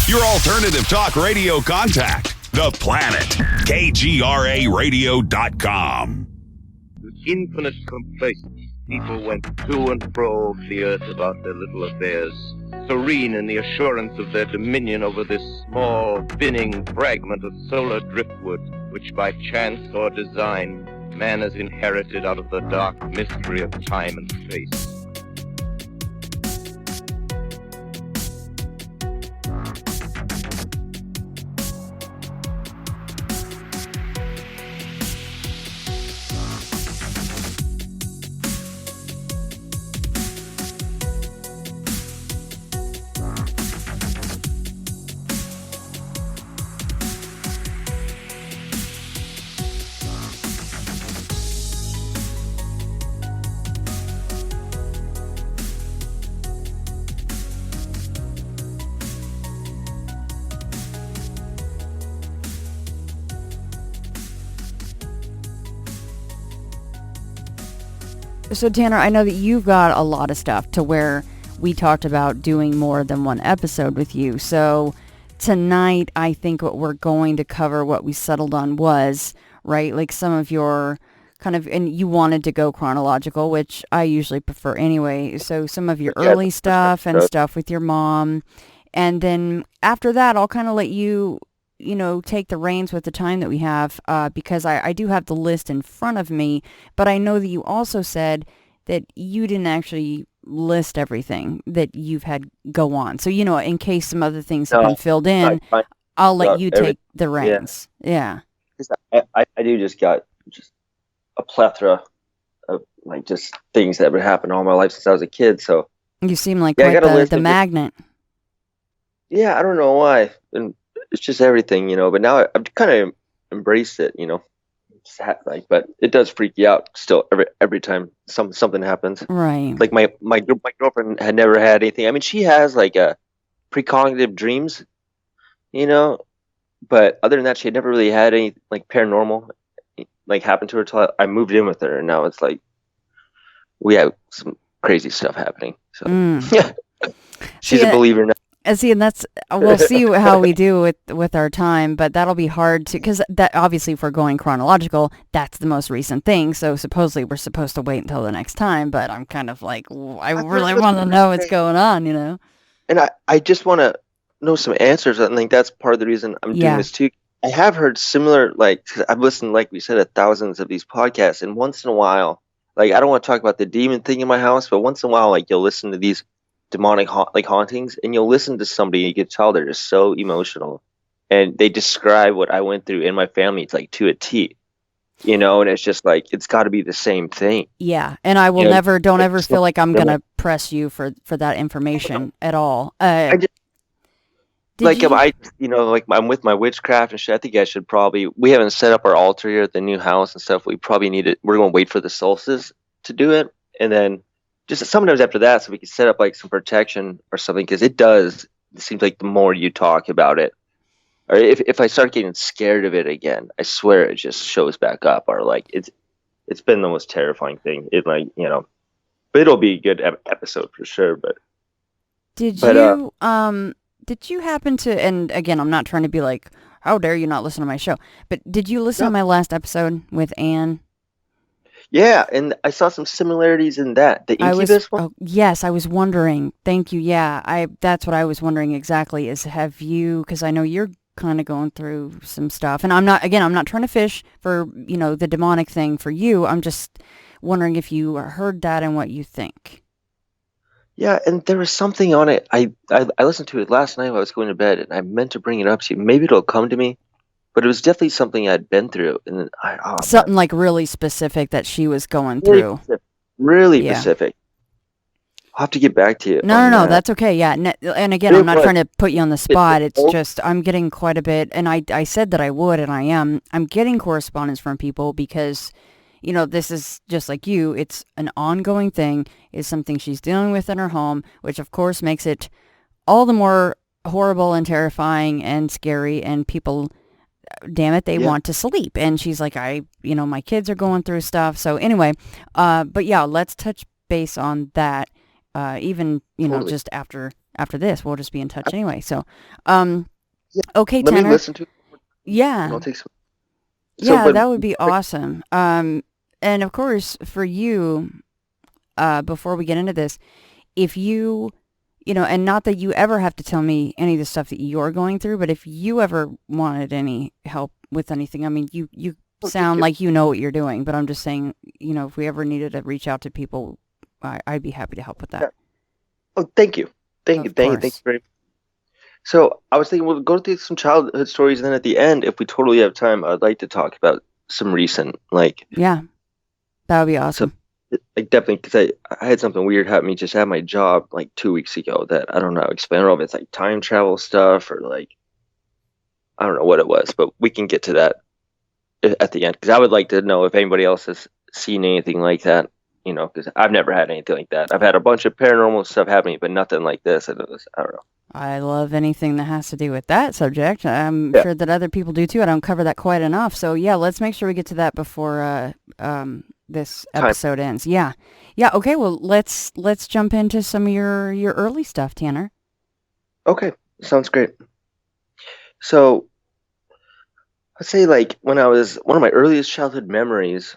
Your alternative talk radio contact, The Planet, KGRAradio.com. With infinite complacency, people went to and fro the earth about their little affairs, serene in the assurance of their dominion over this small, spinning fragment of solar driftwood, which by chance or design, man has inherited out of the dark mystery of time and space. So Tanner, I know that you've got a lot of stuff to where we talked about doing more than one episode with you. So tonight, I think what we're going to cover, what we settled on was, right, like some of your kind of, and you wanted to go chronological, which I usually prefer anyway. So some of your early stuff and stuff with your mom. And then after that, I'll kind of let you, take the reins with the time that we have, because I do have the list in front of me, but I know that you also said that you didn't actually list everything that you've had go on. So, in case some other things have been filled in, I'll let you take the reins. Yeah. I do just got a plethora of just things that have happened all my life since I was a kid. So you seem like quite the magnet. Yeah, I don't know why. And it's just everything, but now I've kind of embraced it, but it does freak you out still every time something happens. Right. Like my girlfriend had never had anything. I mean, she has a precognitive dreams, but other than that, she had never really had any paranormal happen to her till I moved in with her, and now it's we have some crazy stuff happening. So yeah, she's a believer now. See, and we'll see how we do with our time, but that'll be hard to, because that obviously if we're going chronological, that's the most recent thing. So supposedly we're supposed to wait until the next time, but I'm kind of I really want to know what's going on, And I just want to know some answers. I think that's part of the reason I'm doing this too. I have heard similar, I've listened, like we said, to thousands of these podcasts, and once in a while, I don't want to talk about the demon thing in my house, but once in a while, you'll listen to these demonic hauntings, and you'll listen to somebody and you can tell they're just so emotional, and they describe what I went through in my family to a T, and it's just it's got to be the same thing. Yeah, and I will don't ever feel like I'm gonna press you for that information at all. I'm with my witchcraft and shit. I think I should we haven't set up our altar here at the new house and stuff. We probably need it. We're gonna wait for the solstice to do it, and then just sometimes after that, so we can set up some protection or something, because it seems like the more you talk about it, or if I start getting scared of it again, I swear it just shows back up, or it's been the most terrifying thing. But it'll be a good episode for sure. But did you happen to, and again, I'm not trying to be how dare you not listen to my show, but did you listen to my last episode with Anne? Yeah, and I saw some similarities in that. The Incubus one? Oh, yes, I was wondering. Thank you. Yeah, that's what I was wondering exactly, is have you, because I know you're kind of going through some stuff, and I'm not trying to fish for, the demonic thing for you. I'm just wondering if you heard that and what you think. Yeah, and there was something on it. I listened to it last night while I was going to bed, and I meant to bring it up to you. Maybe it'll come to me. But it was definitely something I'd been through. And something really specific that she was going through. Really specific. I'll have to get back to you. No, that's okay. Yeah. And again, I'm not trying to put you on the spot. It's just I'm getting quite a bit. And I said that I would, and I am. I'm getting correspondence from people because, this is just like you. It's an ongoing thing. It's something she's dealing with in her home, which, of course, makes it all the more horrible and terrifying and scary. And people, damn it, they want to sleep. And she's like, my kids are going through stuff. So anyway, but yeah, let's touch base on that, even, totally. Just after after this. We'll just be in touch anyway. So, Yeah. okay, Let Tanner. me listen to it. Yeah. And I'll take some. Yeah, that would be awesome. And of course, for you, before we get into this, if you, and not that you ever have to tell me any of the stuff that you're going through, but if you ever wanted any help with anything, I mean, you sound like you know what you're doing, but I'm just saying, if we ever needed to reach out to people, I'd be happy to help with that. Yeah. Oh, thank you. Thank you very much. So I was thinking we'll go through some childhood stories, and then at the end, if we totally have time, I'd like to talk about some recent, Yeah, that would be awesome. Definitely, because I had something weird happen to me just at my job 2 weeks ago that I don't know how to explain. I don't know if it's time travel stuff or I don't know what it was, but we can get to that at the end, because I would like to know if anybody else has seen anything like that, because I've never had anything like that. I've had a bunch of paranormal stuff happening, but nothing like this. And I don't know. I love anything that has to do with that subject. I'm sure that other people do too. I don't cover that quite enough. So yeah, let's make sure we get to that before this episode ends. Yeah. Okay. Well, let's jump into some of your early stuff, Tanner. Okay, sounds great. So I'd say when I was one of my earliest childhood memories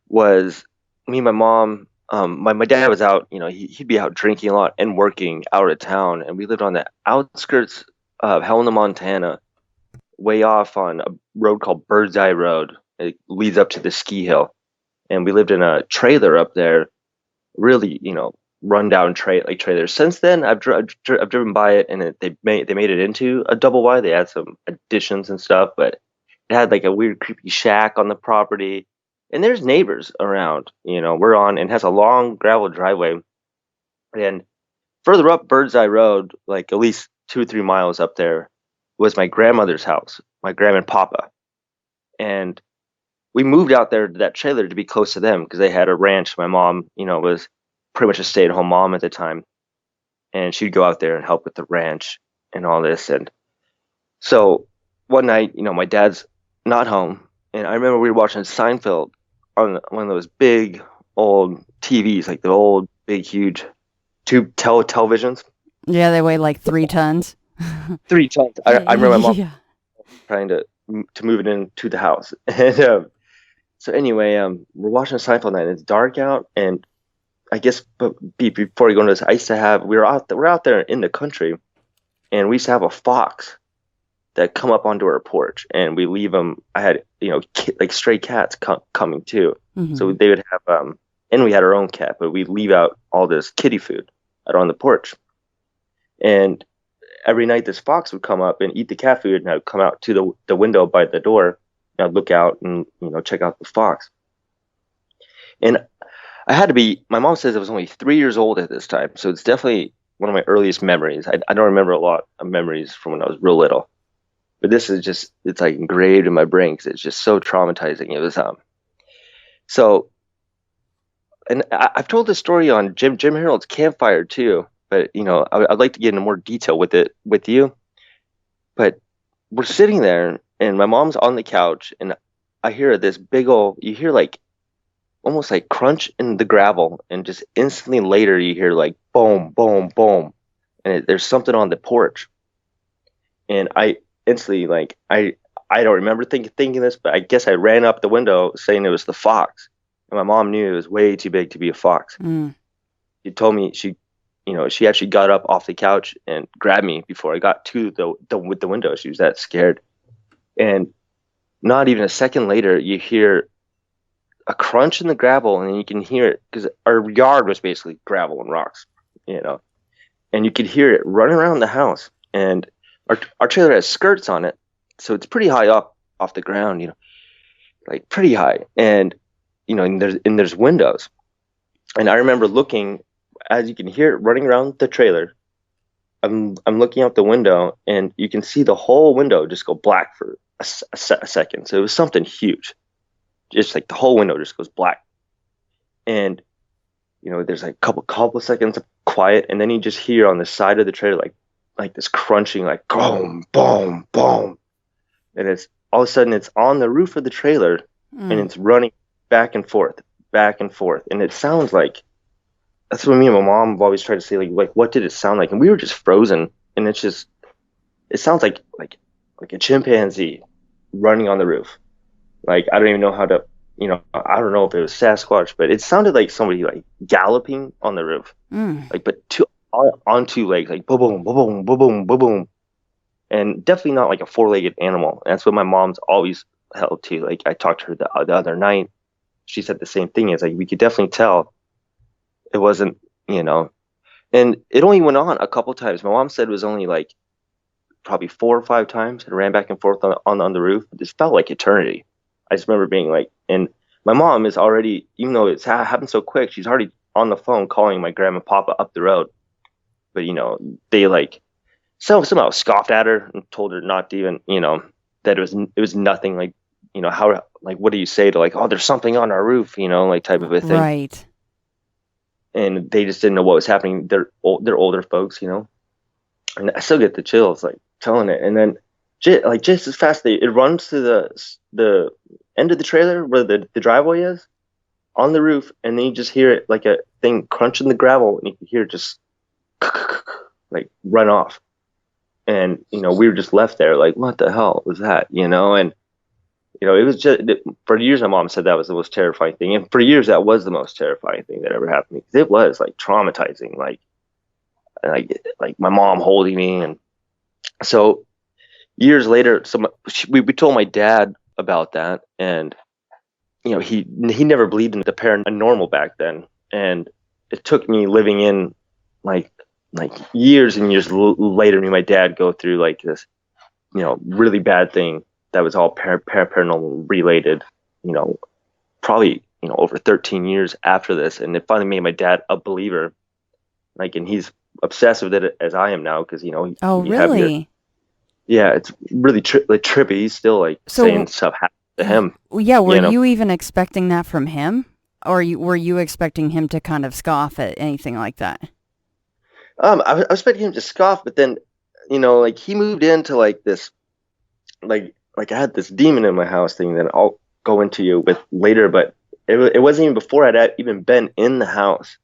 was me and my mom. My dad was out, he'd be out drinking a lot and working out of town, and we lived on the outskirts of Helena, Montana, way off on a road called Birdseye Road. It leads up to the ski hill, and we lived in a trailer up there, really, rundown trailer. Since then, I've driven by it, and they made it into a double wide. They had some additions and stuff, but it had a weird, creepy shack on the property. And there's neighbors around, we're on, and has a long gravel driveway. And further up Birdseye Road, at least 2 or 3 miles up there, was my grandmother's house, my grandma and papa. And we moved out there to that trailer to be close to them because they had a ranch. My mom, was pretty much a stay-at-home mom at the time. And she'd go out there and help with the ranch and all this. And so one night, my dad's not home. And I remember we were watching Seinfeld on one of those big old TVs, the old, big, huge tube televisions. Yeah, they weigh 3 tons. 3 tons. I remember my mom trying to move it into the house. And so anyway, we're watching Seinfeld night, and it's dark out. And I guess, but before we go into this, I used to have, we're out there in the country, and we used to have a fox that come up onto our porch, and we leave them. I had, stray cats coming too. Mm-hmm. So they would have, and we had our own cat, but we'd leave out all this kitty food out on the porch. And every night this fox would come up and eat the cat food, and I'd come out to the window by the door, and I'd look out and, check out the fox. And I had to be, my mom says I was only 3 years old at this time. So it's definitely one of my earliest memories. I don't remember a lot of memories from when I was real little. But this is just, it's engraved in my brain because it's just so traumatizing. It was, so, and I've told this story on Jim Harold's Campfire too, but, I'd like to get into more detail with it with you. But we're sitting there, and my mom's on the couch, and I hear this big old, you hear almost crunch in the gravel, and just instantly later you hear boom, boom, boom. And there's something on the porch. And I instantly, I don't remember thinking this, but I guess I ran up the window saying it was the fox. And my mom knew it was way too big to be a fox. Mm. She told me she actually got up off the couch and grabbed me before I got to the window. She was that scared. And not even a second later, you hear a crunch in the gravel, and then you can hear it, because our yard was basically gravel and rocks, and you could hear it running around the house. And our trailer has skirts on it, so it's pretty high up off the ground, pretty high. And and there's windows. And I remember looking, as you can hear it running around the trailer. I'm looking out the window, and you can see the whole window just go black for a second. So it was something huge. Just the whole window just goes black. And there's a couple seconds of quiet, and then you just hear on the side of the trailer like this crunching, boom, boom, boom. And it's all of a sudden it's on the roof of the trailer, and it's running back and forth. And it sounds like that's what me and my mom have always tried to say, like what did it sound like? And we were just frozen, and it sounds like a chimpanzee running on the roof. Like I don't even know how to, I don't know if it was Sasquatch, but it sounded like somebody like galloping on the roof, like but on two legs, like boom, boom, boom, boom, boom, boom, boom, and definitely not like a four-legged animal. And that's what my mom's always held to. Like I talked to her the other night, she said the same thing. It's like we could definitely tell it wasn't, and it only went on a couple times. My mom said it was only like probably 4 or 5 times. It ran back and forth on the roof. It just felt like eternity. I just remember being like, and my mom is already, even though it's happened so quick, she's already on the phone calling my grandma and papa up the road. But they like somehow scoffed at her and told her not to even, that it was nothing. Like, how, like, what do you say to like, oh, there's something on our roof, like type of a thing. Right. And they just didn't know what was happening. They're older folks, and I still get the chills like telling it. And then just as fast, it runs to the end of the trailer where the driveway is on the roof, and then you just hear it like a thing crunching the gravel, and you can hear it just like run off. And we were just left there like, what the hell was that? And it was just, for years my mom said that was the most terrifying thing, and for years that was the most terrifying thing that ever happened to me, because it was like traumatizing, like my mom holding me. And so years later, we told my dad about that, and he never believed in the paranormal back then, and it took me living in like years and years later, me and my dad go through like this really bad thing that was all paranormal related, probably over 13 years after this, and it finally made my dad a believer, like, and he's obsessed with it as I am now, because oh really? Yeah, it's really trippy. He's still like saying stuff happened to him. Yeah, were you even expecting that from him, or were you expecting him to kind of scoff at anything like that? I was expecting him to scoff, but then, like he moved into like this, like I had this demon in my house thing that I'll go into you with later, but it wasn't even before I'd even been in the house.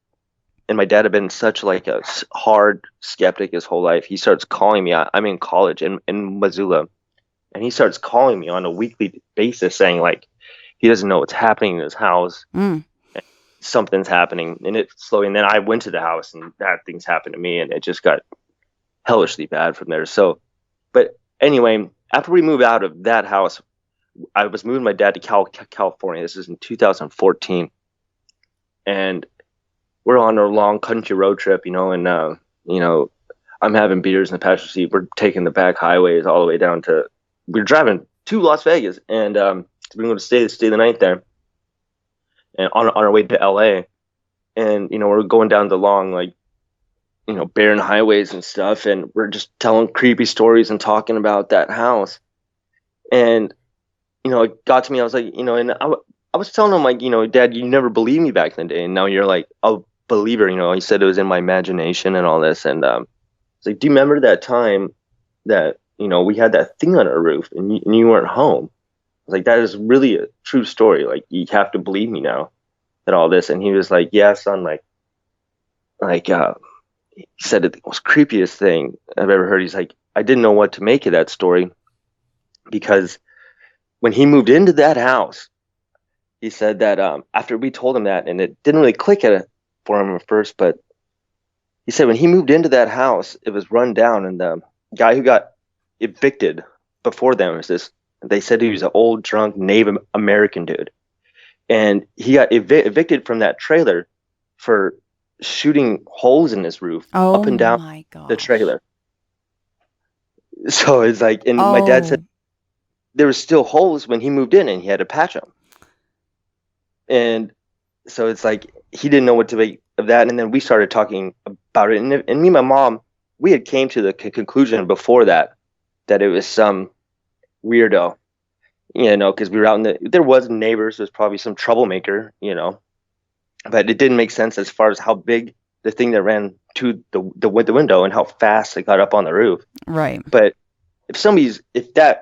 And my dad had been such like a hard skeptic his whole life. He starts calling me. I'm in college in Missoula, and he starts calling me on a weekly basis, saying like he doesn't know what's happening in his house. Something's happening, and it's slowly. And then I went to the house, and bad things happened to me, and it just got hellishly bad from there. So, but anyway, after we moved out of that house, I was moving my dad to California. This is in 2014, and we're on a long country road trip, and I'm having beers in the passenger seat. We're taking the back highways all the way down to, we're driving to Las Vegas, and we're going to stay the night there, and on our way to LA, and we're going down the long barren highways and stuff, and we're just telling creepy stories and talking about that house, and it got to me. I was like, and I was telling him like, Dad, you never believed me back in the day, and now you're like a believer. He said it was in my imagination and all this, and it's like, do you remember that time that we had that thing on our roof and you weren't home? I was like, that is really a true story. Like, you have to believe me now and all this. And he was like, yeah, son, he said the most creepiest thing I've ever heard. He's like, I didn't know what to make of that story, because when he moved into that house, he said that after we told him that, and it didn't really click for him at first, but he said when he moved into that house, it was run down, and the guy who got evicted before them was this. They said he was an old, drunk Native American dude, and he got evicted from that trailer for shooting holes in his roof up and down the trailer. So it's like, and my dad said there was still holes when he moved in, and he had to patch them. And so it's like he didn't know what to make of that. And then we started talking about it, and me and my mom, we had came to the conclusion before that it was some weirdo, because we were out there was neighbors, there's probably some troublemaker, but it didn't make sense as far as how big the thing that ran to the window and how fast it got up on the roof. Right. But if the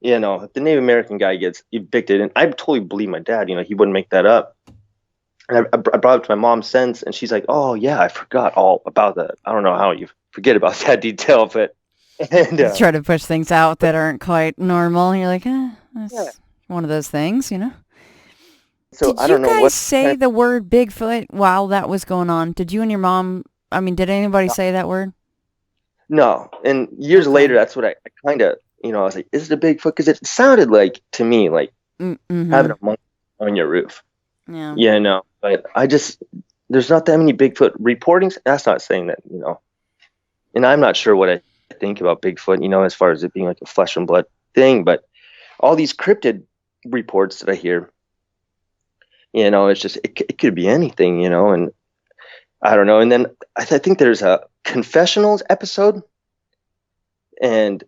Native American guy gets evicted, and I totally believe my dad, he wouldn't make that up. And I brought it up to my mom since, and she's like, "Oh yeah, I forgot all about that. I don't know how you forget about that detail, but." And You try to push things out that aren't quite normal. And you're like, that's yeah. one of those things, you know? So Did I you don't know guys what say the word Bigfoot while that was going on? Did you and your mom, I mean, did anybody say that word? No. And years later, that's what I kind of, I was like, is it a Bigfoot? Because it sounded like, to me, like having a monkey on your roof. Yeah. Yeah, no. But there's not that many Bigfoot reportings. That's not saying that, and I'm not sure what I think about Bigfoot, as far as it being like a flesh and blood thing. But all these cryptid reports that I hear, it's just, it could be anything, and I don't know. And then I think there's a confessionals episode, and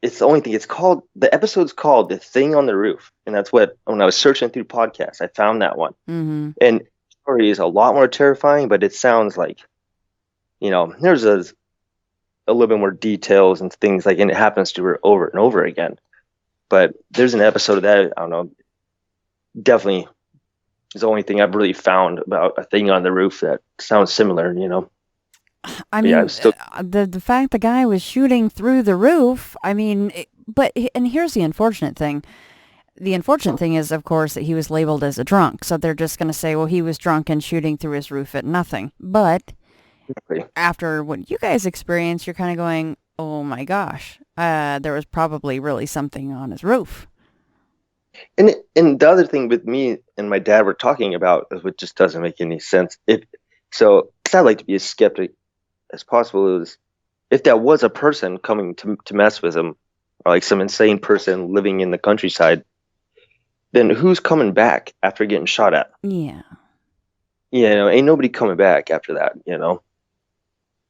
it's the only thing. The episode's called "The Thing on the Roof," and that's when I was searching through podcasts, I found that one. Mm-hmm. And the story is a lot more terrifying, but it sounds like, there's a little bit more details and things and it happens to her over and over again. But there's an episode of that, I don't know, definitely is the only thing I've really found about a thing on the roof that sounds similar, I mean, the fact the guy was shooting through the roof, I mean, and here's the unfortunate thing. The unfortunate thing is, of course, that he was labeled as a drunk. So they're just going to say, well, he was drunk and shooting through his roof at nothing. But after what you guys experienced, you're kind of going, oh my gosh, there was probably really something on his roof. And the other thing with me and my dad were talking about, which just doesn't make any sense. So I'd like to be as skeptic as possible, is if that was a person coming to mess with him, or like some insane person living in the countryside, then who's coming back after getting shot at? Yeah. Ain't nobody coming back after that,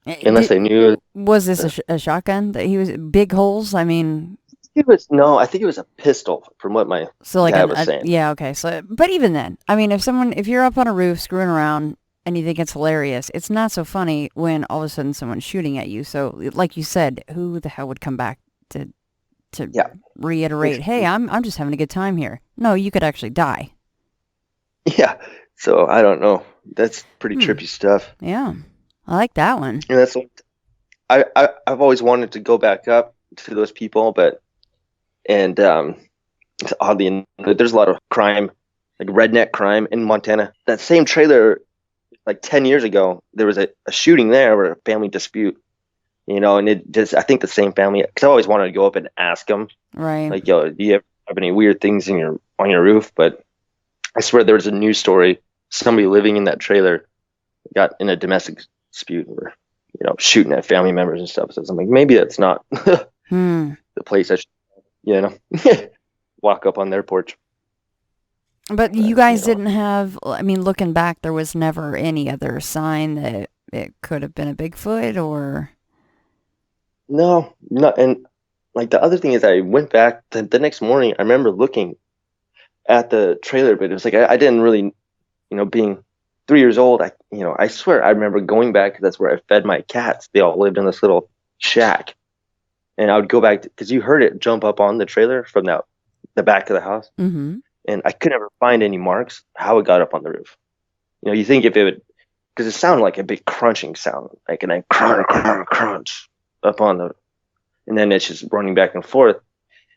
Unless they knew. Was this a shotgun that he was big holes? I mean, I think it was a pistol from what my dad was saying. Yeah, okay. So, but even then, I mean, if you're up on a roof screwing around and you think it's hilarious, it's not so funny when all of a sudden someone's shooting at you. So, like you said, who the hell would come back to reiterate, hey, I'm just having a good time here? No, you could actually die. Yeah. So I don't know. That's pretty trippy stuff. Yeah. I like that one. And that's I've always wanted to go back up to those people, and oddly, there's a lot of crime, like redneck crime in Montana. That same trailer, like 10 years ago, there was a shooting there, or a family dispute, and it just, I think the same family, because I always wanted to go up and ask them, right? Like, yo, do you have any weird things on your roof? But I swear there was a news story, somebody living in that trailer got in a domestic dispute, or shooting at family members and stuff. So I'm like, maybe that's not the place I should, walk up on their porch. But you guys didn't have, I mean, looking back, there was never any other sign that it could have been a Bigfoot, or? No. And like the other thing is, I went back the next morning. I remember looking at the trailer, but it was like, I didn't really, being 3 years old, I swear I remember going back, 'cause that's where I fed my cats. They all lived in this little shack. And I would go back, because you heard it jump up on the trailer from the back of the house. Mm-hmm. And I could never find any marks how it got up on the roof. You think if it would, because it sounded like a big crunching sound, like, and then crunch up on and then it's just running back and forth.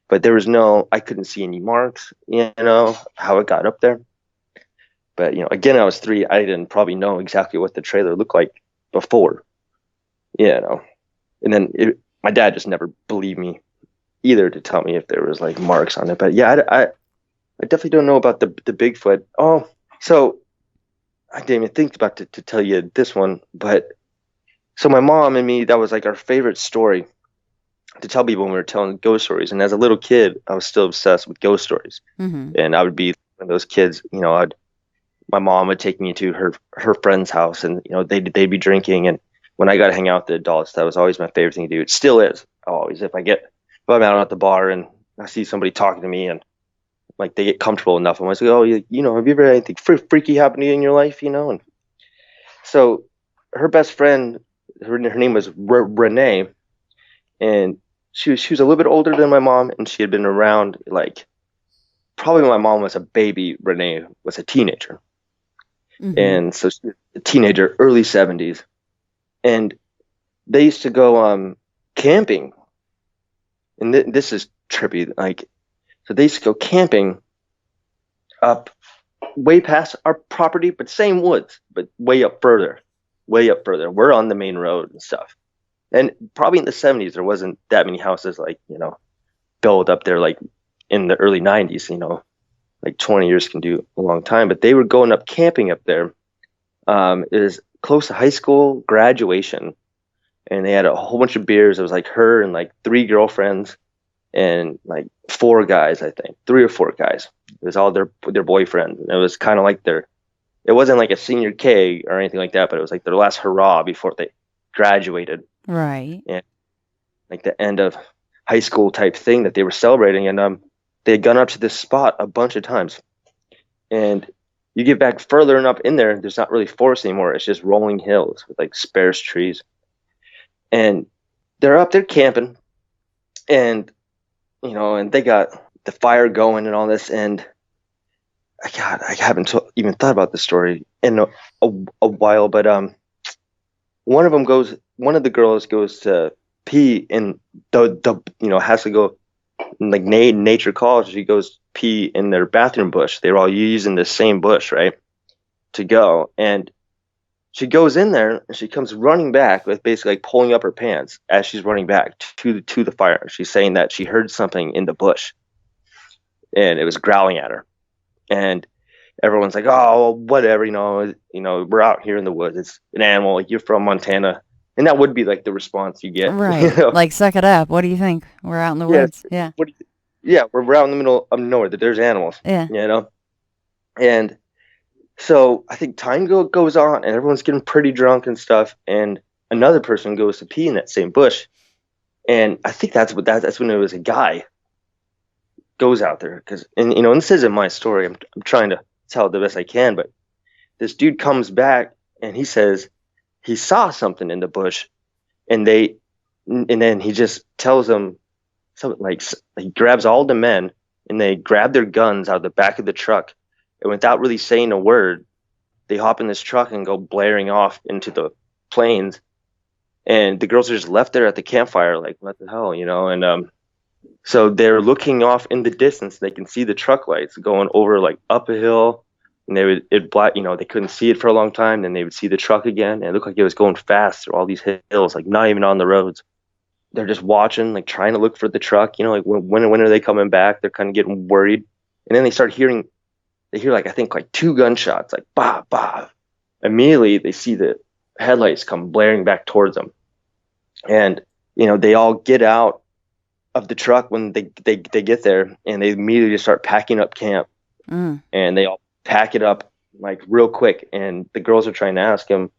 But there was I couldn't see any marks, how it got up there. But, again, I was 3. I didn't probably know exactly what the trailer looked like before, And then my dad just never believed me either to tell me if there was like marks on it. But yeah, I definitely don't know about the Bigfoot. Oh, so I didn't even think about to tell you this one. But so my mom and me, that was like our favorite story to tell people when we were telling ghost stories. And as a little kid, I was still obsessed with ghost stories. Mm-hmm. And I would be one of those kids, my mom would take me to her friend's house, and they'd be drinking, and when I got to hang out with the adults, that was always my favorite thing to do. It still is always. If I'm out at the bar and I see somebody talking to me, and like they get comfortable enough, I'm always like, oh, have you ever had anything freaky happen to you in your life? And so her best friend, her name was Renee, and she was a little bit older than my mom, and she had been around probably when my mom was a baby. Renee was a teenager. And so she was a teenager, early 70s. And they used to go camping. And this is trippy. Like, so they used to go camping up way past our property, but same woods, but way up further. We're on the main road and stuff. And probably in the 70s, there wasn't that many houses like, built up there like in the early 90s, like 20 years can do a long time. But they were going up camping up there. It was close to high school graduation. And they had a whole bunch of beers. It was like her and like 3 girlfriends and like 4 guys, I think, 3 or 4 guys. It was all their boyfriends. And it was kind of like it wasn't like a senior keg or anything like that, but it was like their last hurrah before they graduated. Right. And like the end of high school type thing that they were celebrating. And they had gone up to this spot a bunch of times. And you get back further and up in there, there's not really forest anymore. It's just rolling hills with like sparse trees. And they're up there camping, and and they got the fire going and all this. And I haven't even thought about this story in a while, but one of the girls goes to pee in has to go, like nature calls. She goes pee in their bathroom bush. They were all using the same bush, right, to go. And she goes in there and she comes running back with basically like pulling up her pants as she's running back to the fire. She's saying that she heard something in the bush and it was growling at her. And everyone's like, oh, whatever, we're out here in the woods. It's an animal. Like, you're from Montana. And that would be like the response you get. Right. Like, suck it up. What do you think? We're out in the woods. Yeah. We're out in the middle of nowhere. There's animals. Yeah. And so I think time goes on and everyone's getting pretty drunk and stuff. And another person goes to pee in that same bush. And I think that's when it was a guy goes out there. And this isn't my story. I'm trying to tell it the best I can. But this dude comes back and he says he saw something in the bush. And then he just tells them something like, he grabs all the men and they grab their guns out of the back of the truck. And without really saying a word, they hop in this truck and go blaring off into the plains. And the girls are just left there at the campfire, like, what the hell, And so they're looking off in the distance. They can see the truck lights going over, like, up a hill. And they couldn't see it for a long time. Then they would see the truck again. And it looked like it was going fast through all these hills, like not even on the roads. They're just watching, like trying to look for the truck. Like, when are they coming back? They're kind of getting worried. And then they hear like, I think like 2 gunshots, like bah, bah. Immediately they see the headlights come blaring back towards them. And, they all get out of the truck when they get there, and they immediately just start packing up camp. And they all pack it up like real quick. And the girls are trying to ask him,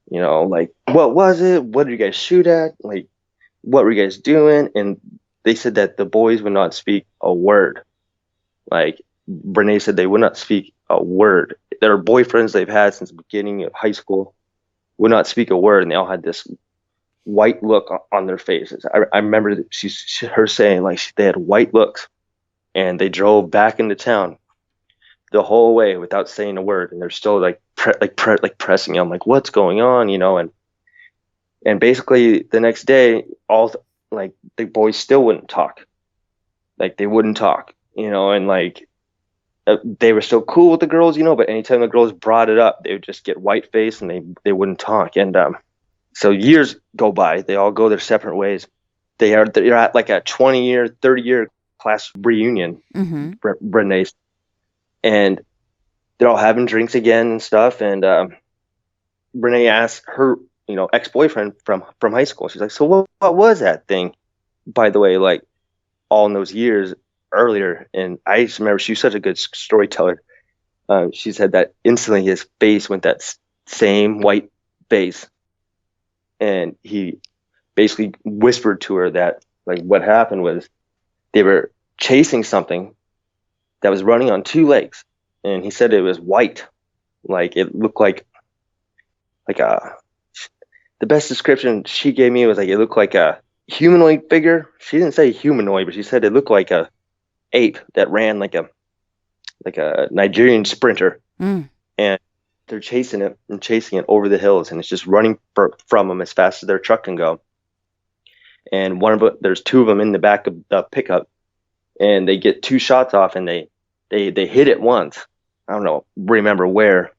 like, what was it? What did you guys shoot at? Like, what were you guys doing? And they said that the boys would not speak a word. Like, Brene said they would not speak a word. Their boyfriends they've had since the beginning of high school would not speak a word, and they all had this white look on their faces. I remember her saying like they had white looks, and they drove back into town the whole way without saying a word, and they're still like pressing him, like, what's going on, and basically the next day, like the boys still wouldn't talk, like they wouldn't talk, and like they were still cool with the girls, but anytime the girls brought it up, they would just get white faced and they wouldn't talk. And so years go by, they all go their separate ways. They're at like a 20-year, 30-year class reunion, Brene's, and they're all having drinks again and stuff. And Brene asked her, ex-boyfriend from high school. She's like, so what was that thing, by the way, like all in those years earlier? And I just remember she was such a good storyteller. She said that instantly his face went that same white face, and he basically whispered to her that like what happened was they were chasing something that was running on 2 legs, and he said it was white, like it looked like the best description she gave me was like it looked like a humanoid figure. She didn't say humanoid, but she said it looked like a ape that ran like a Nigerian sprinter. And they're chasing it over the hills, and it's just running from them as fast as their truck can go. And there's two of them in the back of the pickup, and they get 2 shots off, and they hit it once. I don't know, remember where,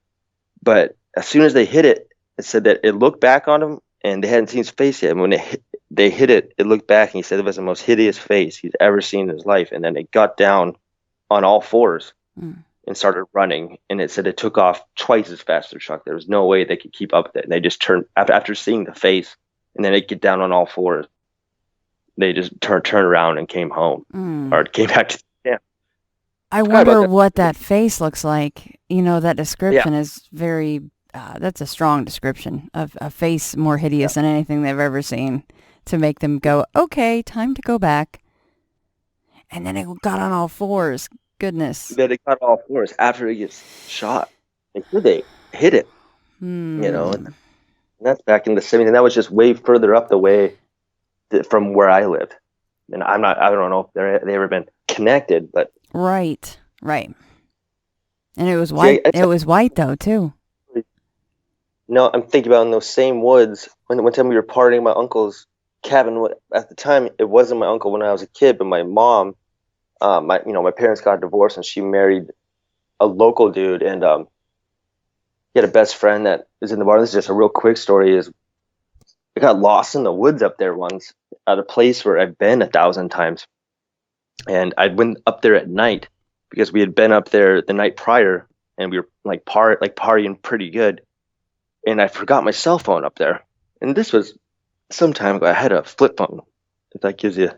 but as soon as they hit it, it said that it looked back on him, and they hadn't seen his face yet. And when they hit it, it looked back, and he said it was the most hideous face he's ever seen in his life. And then it got down on all fours and started running. And it said it took off twice as fast as their truck. There was no way they could keep up with it. And they just turned after seeing the face, and then it get down on all fours. They just turned around and came home, or came back to the camp. I wonder what that face looks like. You know, that description is very, that's a strong description of a face more hideous than anything they've ever seen, to make them go, okay, time to go back. And then it got on all fours. Goodness. Then it got all fours after it gets shot. They hit it, you know, and that's back in the 70s. And that was just way further up the way from where I lived. And I don't know if they ever been connected, but. Right. And it was white. It was white though too. No, I'm thinking about in those same woods. One time we were partying my uncle's cabin. At the time, it wasn't my uncle when I was a kid, but my mom. My parents got divorced, and she married a local dude, and he had a best friend that is in the bar. This is just a real quick story. I got lost in the woods up there once at a place where I've been 1,000 times, and I went up there at night because we had been up there the night prior, and we were partying pretty good, and I forgot my cell phone up there, and this was some time ago. I had a flip phone, if that gives you.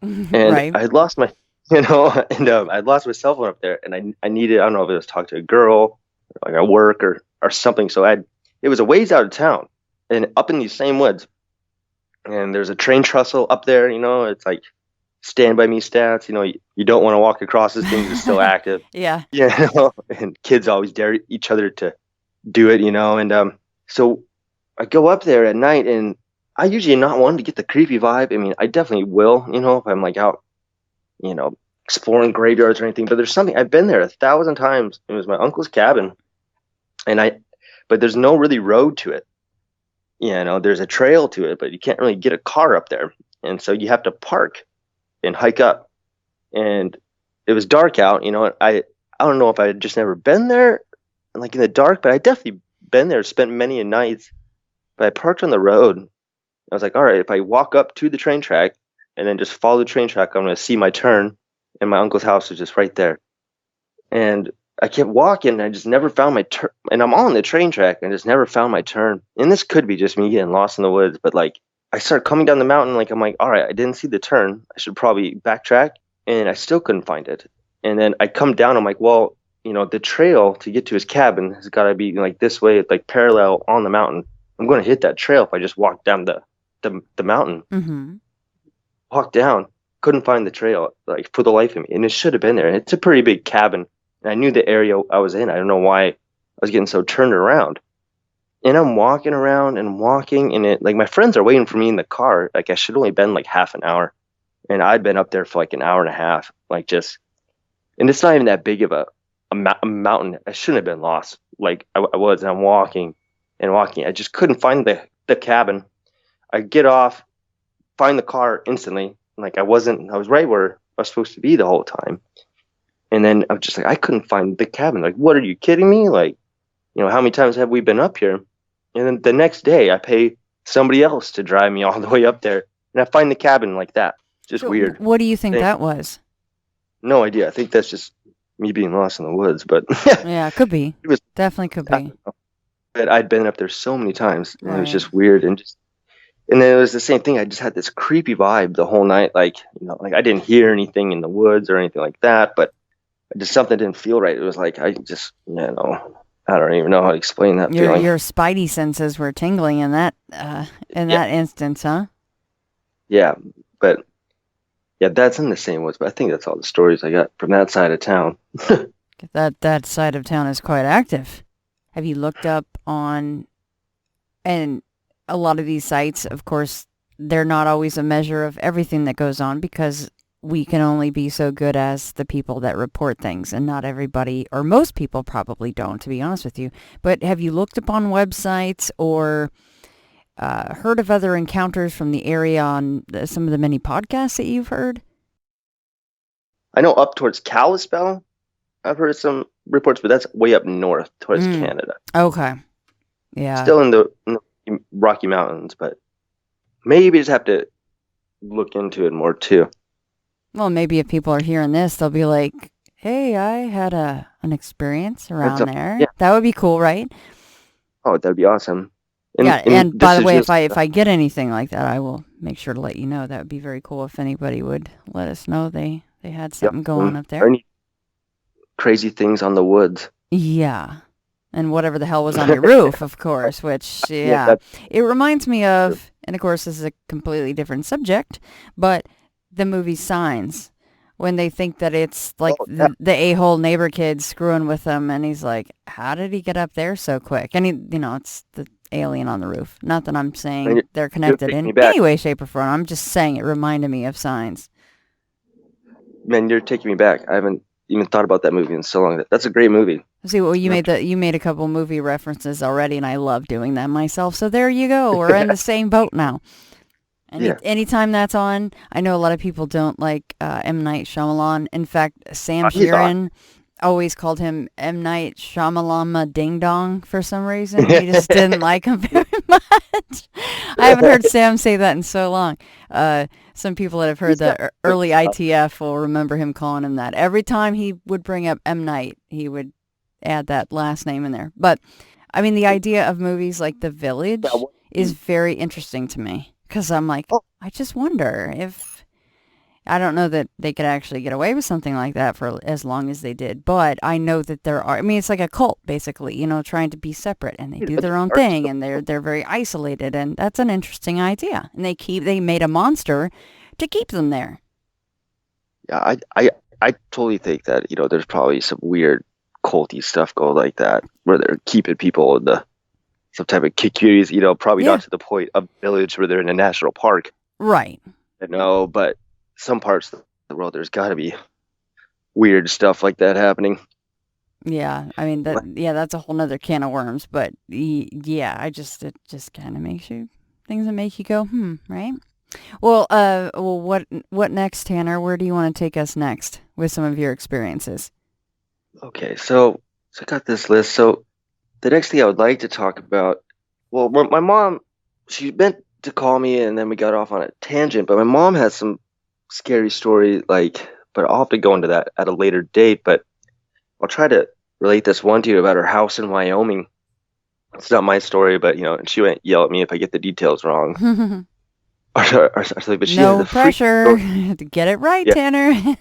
And right. I had lost my, I'd lost my cell phone up there, and I needed, I don't know if it was talk to a girl, like at work or something. So it was a ways out of town and up in these same woods, and there's a train trestle up there, it's like Stand By Me stats, you don't want to walk across this thing, it's still active. Yeah. And kids always dare each other to do it, and so I go up there at night, and I usually not one to get the creepy vibe. I mean, I definitely will, if I'm like out, exploring graveyards or anything. But there's something, I've been there 1,000 times. It was my uncle's cabin, but there's no really road to it. There's a trail to it, but you can't really get a car up there, and so you have to park and hike up. And it was dark out. I don't know if I had just never been there, like in the dark, but I definitely been there, spent many a nights. But I parked on the road. I was like, all right, if I walk up to the train track and then just follow the train track, I'm going to see my turn, and my uncle's house is just right there. And I kept walking, and I just never found my turn. And I'm on the train track, and I just never found my turn. And this could be just me getting lost in the woods, but like I started coming down the mountain, I'm like, all right, I didn't see the turn. I should probably backtrack, and I still couldn't find it. And then I come down, I'm like, well, the trail to get to his cabin has got to be like this way, like parallel on the mountain. I'm going to hit that trail if I just walk down the mountain. Mm-hmm. Walked down, couldn't find the trail, like for the life of me, and it should have been there. And it's a pretty big cabin, and I knew the area I was in. I don't know why I was getting so turned around. And I'm walking around and walking, and it, like, my friends are waiting for me in the car. Like, I should only been like half an hour, and I'd been up there for like an hour and a half, like just. And it's not even that big of a mountain. I shouldn't have been lost. Like I was, and I'm walking and walking. I just couldn't find the cabin. I get off, find the car instantly. Like I was right where I was supposed to be the whole time. And then I'm just like, I couldn't find the cabin. Like, what, are you kidding me? Like, how many times have we been up here? And then the next day I pay somebody else to drive me all the way up there, and I find the cabin like that. Just weird. What do you think that was? No idea. I think that's just me being lost in the woods, but yeah, it could be. It was definitely could be. But I'd been up there so many times, and it was just weird. And then it was the same thing. I just had this creepy vibe the whole night. Like, like I didn't hear anything in the woods or anything like that, but just something didn't feel right. It was like, I just, I don't even know how to explain that feeling. Your spidey senses were tingling in that, that instance, huh? Yeah. But yeah, that's in the same woods, but I think that's all the stories I got from that side of town. That side of town is quite active. Have you looked up on, and a lot of these sites, of course, they're not always a measure of everything that goes on, because we can only be so good as the people that report things, and not everybody, or most people probably don't, to be honest with you. But have you looked upon websites or heard of other encounters from the area on some of the many podcasts that you've heard? I know up towards Kalispell, I've heard some reports, but that's way up north towards Canada. Okay. Yeah. Still in the Rocky Mountains, but maybe just have to look into it more too. Well, maybe if people are hearing this, they'll be like, hey, I had an experience around there. Yeah. That would be cool, right? Oh, that'd be awesome. And by the way, if I get anything like that, I will make sure to let you know. That would be very cool if anybody would let us know they had something going up there. Any crazy things on the woods. Yeah. And whatever the hell was on your roof, of course, which, it reminds me of, and of course this is a completely different subject, but the movie Signs, when they think that it's like the a-hole neighbor kid screwing with them, and he's like, how did he get up there so quick? And it's the alien on the roof. Not that I'm saying they're connected in any way, shape, or form. I'm just saying it reminded me of Signs. Man, you're taking me back. I haven't even thought about that movie in so long. That's a great movie. See, well, you made a couple movie references already, and I love doing that myself. So there you go. We're in the same boat now. Anytime that's on, I know a lot of people don't like M. Night Shyamalan. In fact, Sam Shearon always called him M. Night Shyamalama Ding Dong for some reason. He just didn't like him very much. I haven't heard Sam say that in so long. Some people that have heard the early ITF will remember him calling him that. Every time he would bring up M. Night, he would add that last name in there. But, I mean, the idea of movies like The Village is very interesting to me. Because I'm like, I just wonder if, I don't know that they could actually get away with something like that for as long as they did. But I know that there are, I mean, it's like a cult, basically, trying to be separate. And they do their own thing. And they're very isolated. And that's an interesting idea. And they made a monster to keep them there. Yeah, I totally think that, there's probably some weird culty stuff going like that, where they're keeping people in some type of communities, probably not to the point of village where they're in a national park. Right. But some parts of the world, there's got to be weird stuff like that happening. Yeah, I mean, that's a whole nother can of worms. But yeah, it just kind of makes you, things that make you go, right? Well, what next, Tanner? Where do you want to take us next with some of your experiences? Okay, so I got this list. So the next thing I would like to talk about, well, my mom, she meant to call me and then we got off on a tangent, but my mom has some scary story, but I'll have to go into that at a later date, but I'll try to relate this one to you about her house in Wyoming. It's not my story, but, and she won't yell at me if I get the details wrong. But she no pressure to get it right, Tanner.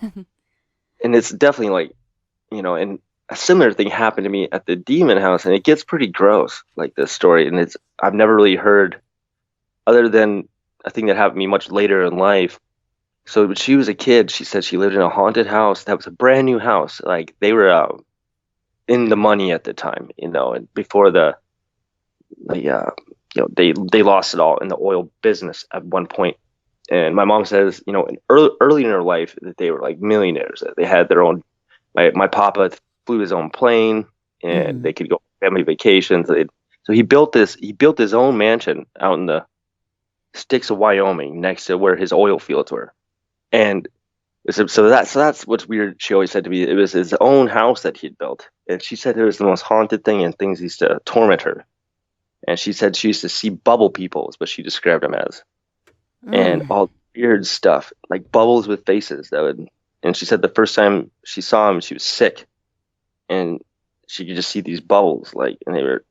And it's definitely and a similar thing happened to me at the demon house, and it gets pretty gross, like this story. And I've never really heard, other than a thing that happened to me much later in life. So when she was a kid, she said she lived in a haunted house that was a brand new house. Like they were in the money at the time, and before they lost it all in the oil business at one point. And my mom says, early in her life that they were like millionaires. That they had their own. My papa flew his own plane, and they could go family vacations. So he built his own mansion out in the sticks of Wyoming, next to where his oil fields were. And so that's what's weird. She always said to me, it was his own house that he'd built, and she said it was the most haunted thing, and things used to torment her. And she said she used to see bubble people, is what she described them as, and all weird stuff, like bubbles with faces that would. And she said the first time she saw him, she was sick, and she could just see these bubbles,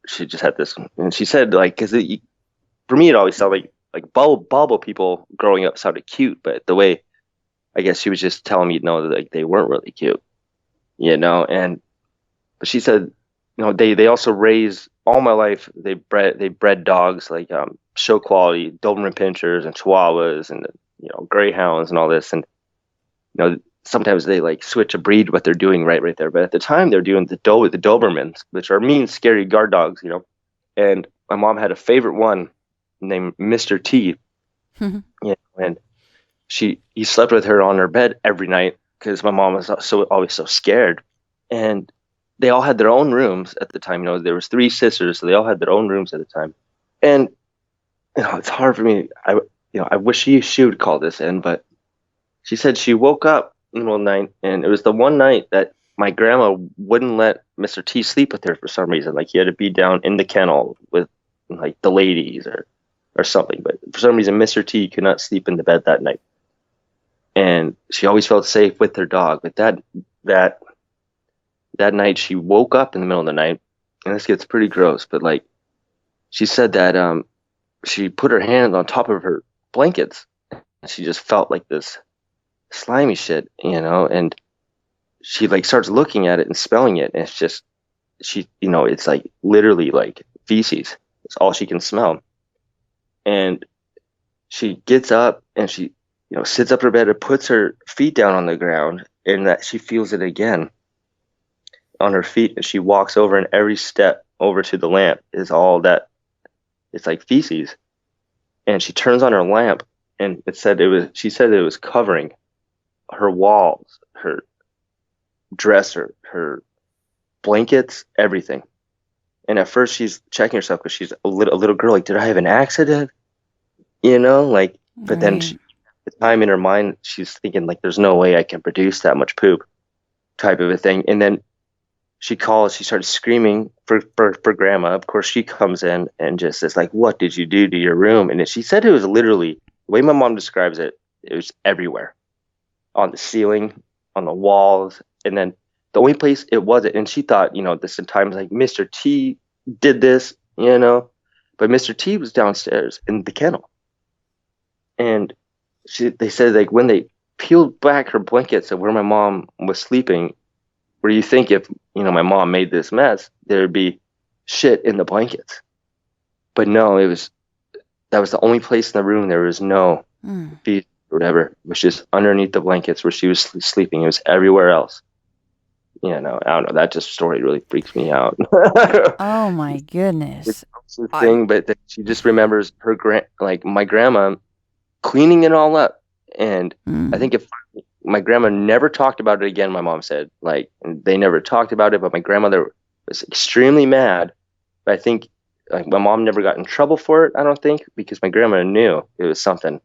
she just had this. And she said, because for me, it always sounded like bubble people growing up sounded cute, but the way, I guess she was just telling me, that they weren't really cute, but she said, they also raise, all my life, they bred dogs, show quality Doberman Pinschers and Chihuahuas and, Greyhounds and all this. And, sometimes they switch a breed, what they're doing right there. But at the time they're doing the Dobermans, which are mean, scary guard dogs, And my mom had a favorite one named Mr. T. And he slept with her on her bed every night because my mom was always so scared. And they all had their own rooms at the time. There was 3 sisters, so they all had their own rooms at the time. And it's hard for me. I wish she would call this in, but she said she woke up in the middle of the night, and it was the one night that my grandma wouldn't let Mr. T sleep with her for some reason. Like, he had to be down in the kennel with like the ladies or something. But for some reason, Mr. T could not sleep in the bed that night. And she always felt safe with her dog. But that night she woke up in the middle of the night, and this gets pretty gross, but like, she said that she put her hand on top of her blankets, and she just felt like this slimy shit, and she like starts looking at it and smelling it, and it's just, it's like literally like feces. It's all she can smell. And she gets up and she, sits up her bed and puts her feet down on the ground, and that she feels it again on her feet, and she walks over, and every step over to the lamp is all that, it's like feces. And she turns on her lamp, and she said it was covering her walls, her dresser, her blankets, everything. And at first she's checking herself because she's a little girl, like, did I have an accident? But then the time in her mind, she's thinking like, there's no way I can produce that much poop, type of a thing. And then she starts screaming for grandma. Of course, she comes in and just says like, what did you do to your room? And she said it was literally, the way my mom describes it, it was everywhere. On the ceiling, on the walls. And then the only place it wasn't, and she thought, this sometimes like Mr. T did this, but Mr. T was downstairs in the kennel. And they said like, when they peeled back her blankets of where my mom was sleeping, where you think if, my mom made this mess, there'd be shit in the blankets. But no, that was the only place in the room there was no feet or whatever. It was just underneath the blankets where she was sleeping. It was everywhere else. I don't know. That just story really freaks me out. Oh my goodness. It's the thing, but she just remembers my grandma cleaning it all up. And I think if my grandma never talked about it again, my mom said, and they never talked about it, but my grandmother was extremely mad. But I think my mom never got in trouble for it, I don't think, because my grandma knew it was something,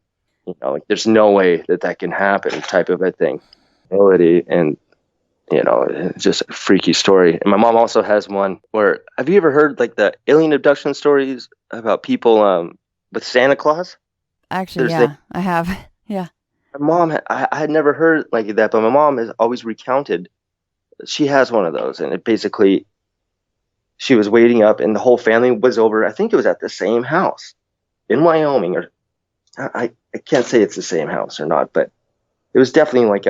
there's no way that can happen, type of a thing. And, it's just a freaky story. And my mom also has one where, have you ever heard like the alien abduction stories about people with Santa Claus? Actually, I have. Yeah. My mom, I had never heard like that, but my mom has always recounted. She has one of those, and it basically, she was waiting up, and the whole family was over. I think it was at the same house in Wyoming, or I can't say it's the same house or not, but it was definitely like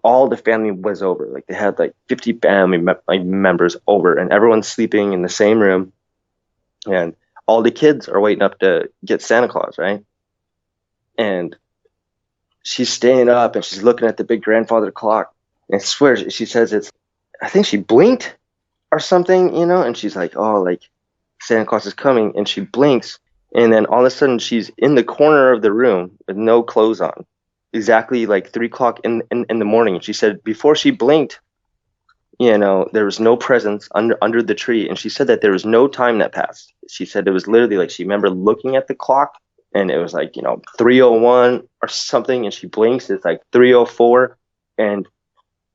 all the family was over. Like they had like 50 family members over, and everyone's sleeping in the same room, and all the kids are waiting up to get Santa Claus, right? And she's staying up and she's looking at the big grandfather clock, and I swear she says I think she blinked or something, and she's like, oh, like Santa Claus is coming, and she blinks, and then all of a sudden she's in the corner of the room with no clothes on, exactly like 3 o'clock in the morning. And she said before she blinked, there was no presents under the tree, and she said that there was no time that passed. She said it was literally like she remembered looking at the clock, and it was like 3:01 or something, and she blinks, it's like 3:04, and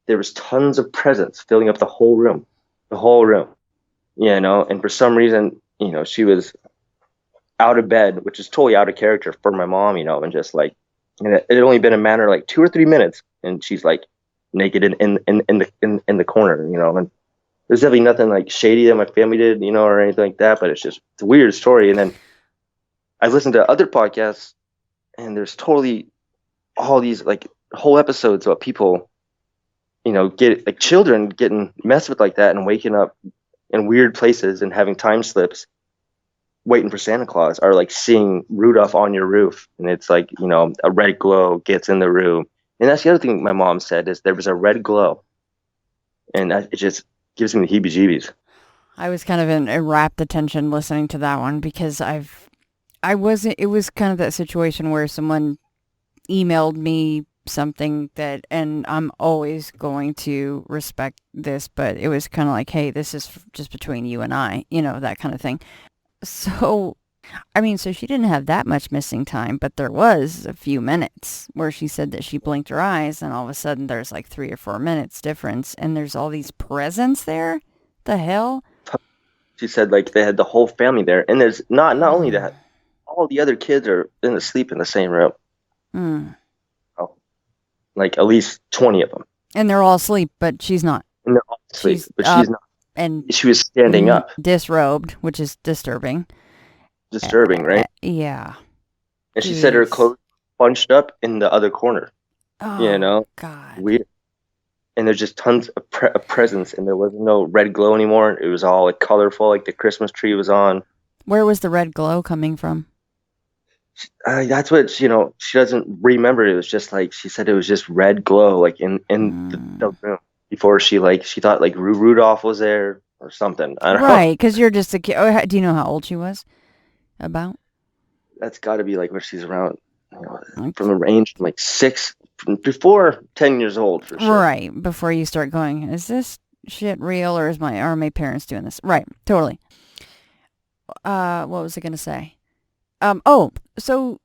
there was tons of presents filling up the whole room, and for some reason, she was out of bed, which is totally out of character for my mom, and just like, and it had only been a matter of like 2 or 3 minutes, and she's like naked in the corner, and there's definitely nothing like shady that my family did, or anything like that, but it's a weird story. And then I listened to other podcasts, and there's totally all these like whole episodes about people, get like children getting messed with like that and waking up in weird places and having time slips, waiting for Santa Claus, or like seeing Rudolph on your roof, and it's like a red glow gets in the room. And that's the other thing my mom said, is there was a red glow, and it just gives me the heebie-jeebies. I was kind of in rapt attention listening to that one, because it was kind of that situation where someone emailed me something that, and I'm always going to respect this, but it was kind of like, hey, this is just between you and I, that kind of thing. So, I mean, so she didn't have that much missing time, but there was a few minutes where she said that she blinked her eyes, and all of a sudden there's like 3 or 4 minutes difference, and there's all these presents there. The hell? She said like they had the whole family there, and there's not only that, all the other kids are asleep in the same room. Like at least 20 of them. And they're all asleep, but she's not. And they're all asleep, she's not. And she was standing up. Disrobed, which is disturbing. Disturbing, right? Yeah. And she said her clothes bunched up in the other corner. Oh, God. Weird. And there's just tons of presents, and there was no red glow anymore. It was all like colorful, like the Christmas tree was on. Where was the red glow coming from? That's what she doesn't remember. It was just like she said it was just red glow, like in the room before she thought like Rudolph was there or something. I don't know. Right, because you're just a kid. Oh, do you know how old she was? About? That's got to be like when she's around, from a range from like 6 before 10 years old for sure. Right, before you start going, is this shit real or are my parents doing this? Right, totally. What was I gonna say? So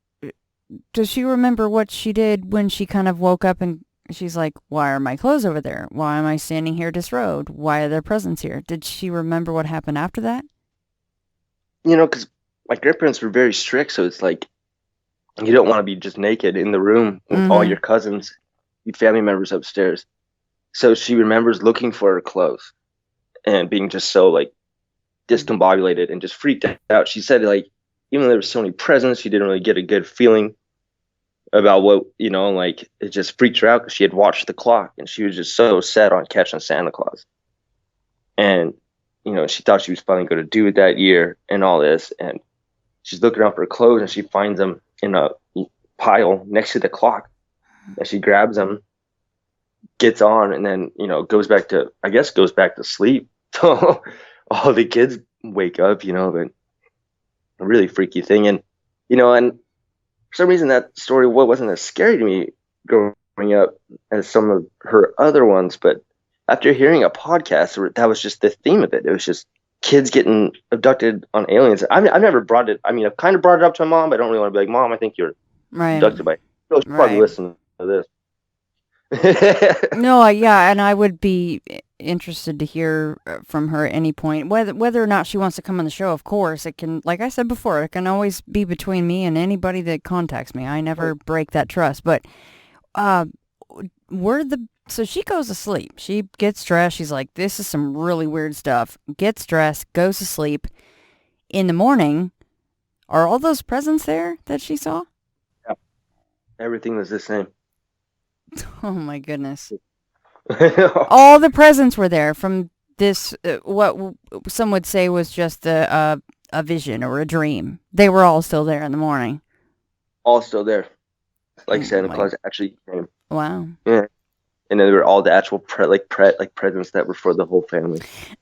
does she remember what she did when she kind of woke up and she's like, why are my clothes over there? Why am I standing here disrobed? Why are there presents here? Did she remember what happened after that? Because my grandparents were very strict, so it's like you don't want to be just naked in the room with all your cousins, your family members upstairs. So she remembers looking for her clothes and being just so like discombobulated and just freaked out. She said like, even though there were so many presents, she didn't really get a good feeling about what, like it just freaked her out because she had watched the clock and she was just so set on catching Santa Claus. And, she thought she was finally going to do it that year and all this. And she's looking around for her clothes and she finds them in a pile next to the clock. And she grabs them, gets on, and then, goes back to sleep. So all the kids wake up, but a really freaky thing. And and for some reason that story wasn't as scary to me growing up as some of her other ones, but after hearing a podcast that was just the theme of it. It was just kids getting abducted on aliens. I've never brought it. I mean, I've kind of brought it up to my mom, but I don't really want to be like, Mom, I think you're abducted by she'll probably listen to this. No, yeah, and I would be interested to hear from her at any point, whether or not she wants to come on the show. Of course, it can, like I said before, it can always be between me and anybody that contacts me. I never break that trust. But so she goes to sleep. She gets dressed. She's like, this is some really weird stuff. Gets dressed, goes to sleep. In the morning, are all those presents there that she saw? Yeah, everything was the same. Oh my goodness. All the presents were there from this, what some would say was just a vision or a dream. They were all still there in the morning. All still there. Like Santa Claus actually came. Wow. Yeah. And then there were all the actual presents that were for the whole family.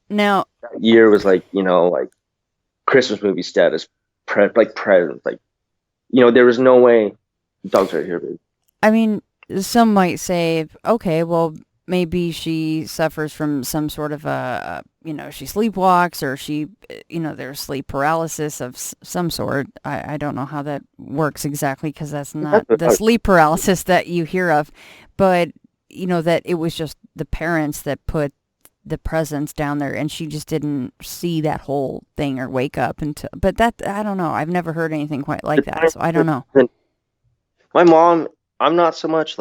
Now, that year was like, like Christmas movie status, presents. Like, there was no way dogs right here, baby. I mean, some might say, okay, well, maybe she suffers from some sort of she sleepwalks or she, there's sleep paralysis of some sort. I don't know how that works exactly because that's not the sleep paralysis that you hear of. But, that it was just the parents that put the presents down there and she just didn't see that whole thing or wake up until. But that, I don't know. I've never heard anything quite like that, so I don't know. My mom, I'm not so much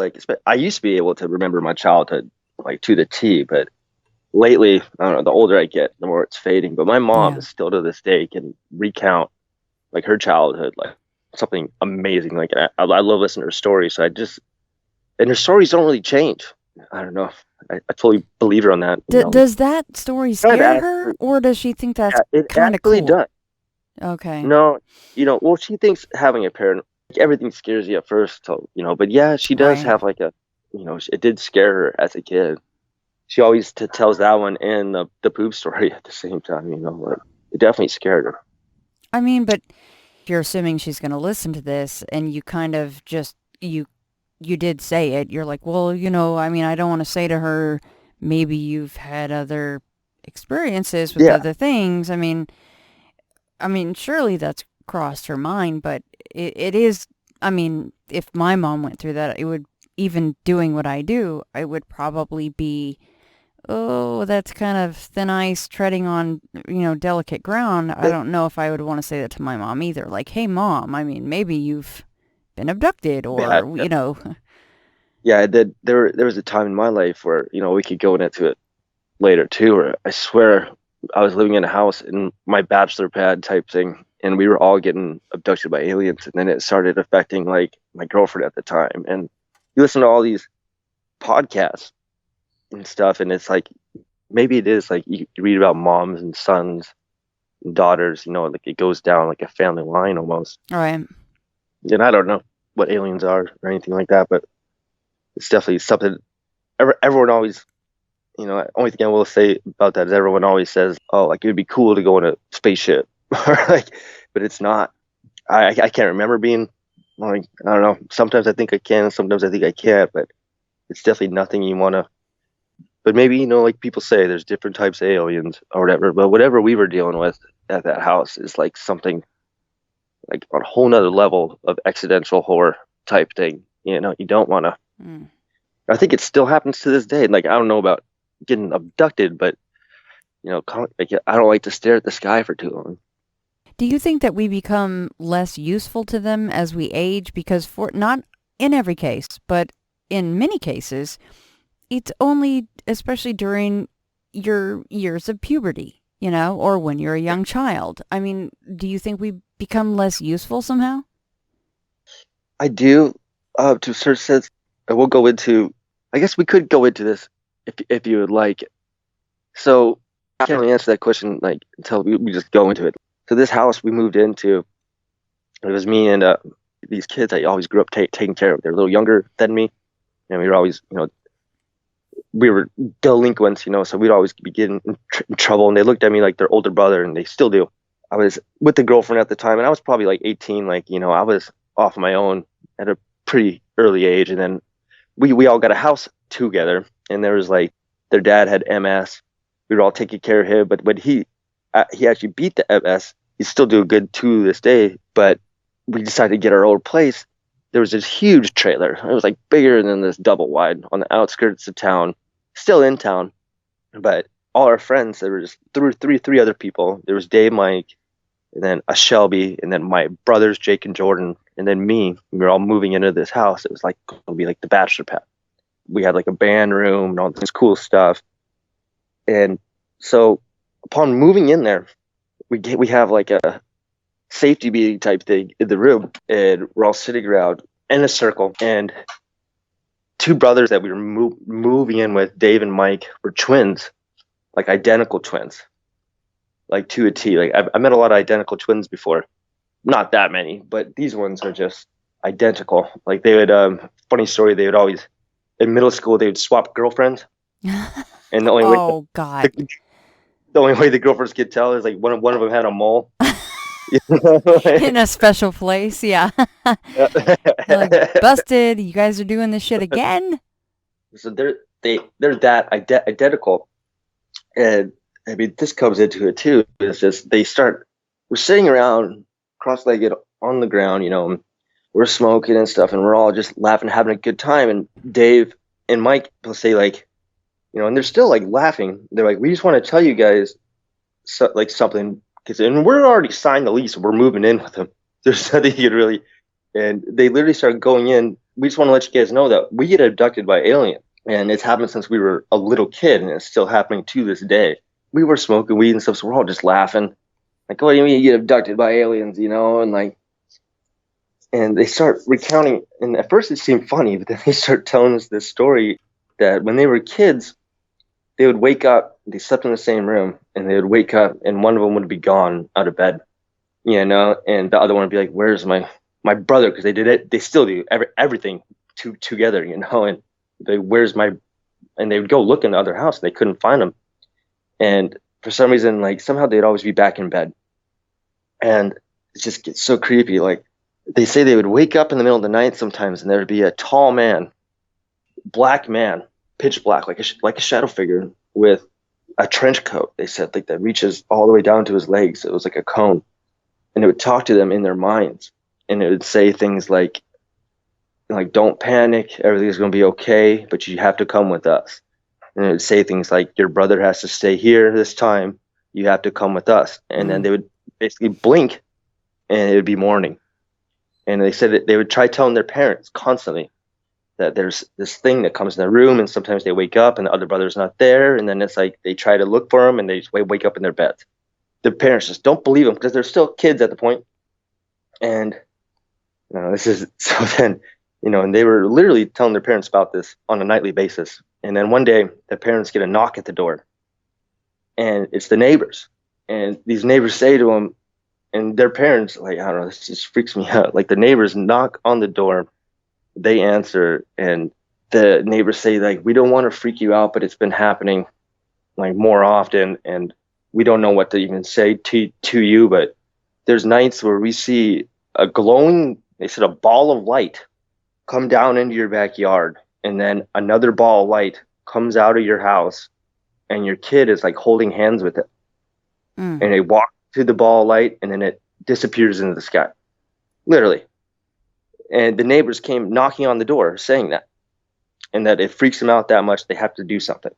I used to be able to remember my childhood like to the T, but lately, I don't know, the older I get, the more it's fading. But my mom is still to this day can recount like her childhood, like something amazing. Like I love listening to her stories. So and her stories don't really change. I don't know. I totally believe her on that. Does that story scare her, or does she think that's kind of cool? It does. Okay. No, well, she thinks having a parent, everything scares you at first, but yeah, she does have like a, it did scare her as a kid. She always tells that one and the poop story at the same time, it definitely scared her. I mean, but you're assuming she's going to listen to this and you kind of just, you you did say it. You're like, well, I mean, I don't want to say to her, maybe you've had other experiences with other things. I mean, surely that's crossed her mind, but it is, I mean, if my mom went through that, it would, even doing what I do, I would probably be, oh, that's kind of thin ice, treading on, delicate ground. I don't know if I would want to say that to my mom either. Like, hey, Mom, I mean, maybe you've been abducted or, Yeah, there was a time in my life where, we could go into it later too, where I swear I was living in a house in my bachelor pad type thing, and we were all getting abducted by aliens, and then it started affecting like my girlfriend at the time. And you listen to all these podcasts and stuff, and it's like, maybe it is like you read about moms and sons and daughters, like it goes down like a family line almost. All right. And I don't know what aliens are or anything like that, but it's definitely something everyone always, only thing I will say about that is everyone always says, oh, like it would be cool to go in a spaceship, but it's not. I can't remember being like, I don't know. Sometimes I think I can, sometimes I think I can't, but it's definitely nothing you want to. But maybe, like people say, there's different types of aliens or whatever. But whatever we were dealing with at that house is like something like on a whole nother level of existential horror type thing. You don't want to. I think it still happens to this day. Like, I don't know about getting abducted, but, like, I don't like to stare at the sky for too long. Do you think that we become less useful to them as we age? Because not in every case, but in many cases, it's only, especially during your years of puberty, or when you're a young child. I mean, do you think we become less useful somehow? I do, to a certain sense. I will go into, I guess we could go into this if you would like. So I can't really answer that question like until we just go into it. So this house we moved into, it was me and these kids I always grew up taking care of. They're a little younger than me, and we were always, we were delinquents, so we'd always be getting in trouble, and they looked at me like their older brother, and they still do. I was with the girlfriend at the time, and I was probably like 18, like, I was off my own at a pretty early age, and then we all got a house together, and there was like, their dad had MS. We were all taking care of him, but when he actually beat the MS, he's still doing good to this day, but we decided to get our own place. There was this huge trailer. It was like bigger than this double wide on the outskirts of town, still in town, but all our friends, there were just three other people. There was Dave, Mike, and then a Shelby, and then my brothers, Jake and Jordan, and then me. We were all moving into this house. It was like, it'll be like the bachelor pad. We had like a band room and all this cool stuff. And so upon moving in there, we have like a safety meeting type thing in the room, and we're all sitting around in a circle, and two brothers that we were moving in with, Dave and Mike, were twins, like identical twins, like to a T. Like I met a lot of identical twins before, not that many, but these ones are just identical. Like they would, funny story, they would always, in middle school, they would swap girlfriends. And the only way, God. The only way the girlfriends could tell is like one of them had a mole. In a special place, yeah. Like, busted, you guys are doing this shit again? So they're that identical. And I mean, this comes into it too. It's just we're sitting around cross-legged on the ground, and we're smoking and stuff, and we're all just laughing, having a good time. And Dave and Mike will say like, and they're still like laughing. They're like, we just want to tell you guys something. And we're already signed the lease. We're moving in with them. There's nothing you could really. And they literally started going in. We just want to let you guys know that we get abducted by aliens. And it's happened since we were a little kid, and it's still happening to this day. We were smoking weed and stuff, so we're all just laughing. Like, what do you mean you get abducted by aliens, and they start recounting. And at first it seemed funny, but then they start telling us this story that when they were kids, they would wake up, they slept in the same room, and they would wake up, and one of them would be gone out of bed, and the other one would be like, where's my brother? Because they did it, they still do everything together, and where's my, and they would go look in the other house, and they couldn't find him. And for some reason, like, somehow they'd always be back in bed. And it just gets so creepy. Like, they say they would wake up in the middle of the night sometimes, and there would be a tall man, black man, pitch black, like a shadow figure with a trench coat. They said like that reaches all the way down to his legs. It was like a cone, and it would talk to them in their minds, and it would say things like don't panic, everything's going to be okay, but you have to come with us. And it would say things like your brother has to stay here this time. You have to come with us. And then they would basically blink, and it would be morning. And they said that they would try telling their parents constantly that there's this thing that comes in their room, and sometimes they wake up and the other brother's not there, and then it's like they try to look for him and they just wake up in their bed. The parents just don't believe them because they're still kids at the point. And this is so then, and they were literally telling their parents about this on a nightly basis. And then one day the parents get a knock at the door, and it's the neighbors. And these neighbors say to them, and their parents, like, I don't know, this just freaks me out. Like, the neighbors knock on the door, they answer, and the neighbors say, like, we don't want to freak you out, but it's been happening like more often, and we don't know what to even say to you, but there's nights where we see a glowing, they said, a ball of light come down into your backyard, and then another ball of light comes out of your house, and your kid is like holding hands with it. And they walk to the ball of light, and then it disappears into the sky, literally. And the neighbors came knocking on the door saying that, and that it freaks them out that much they have to do something.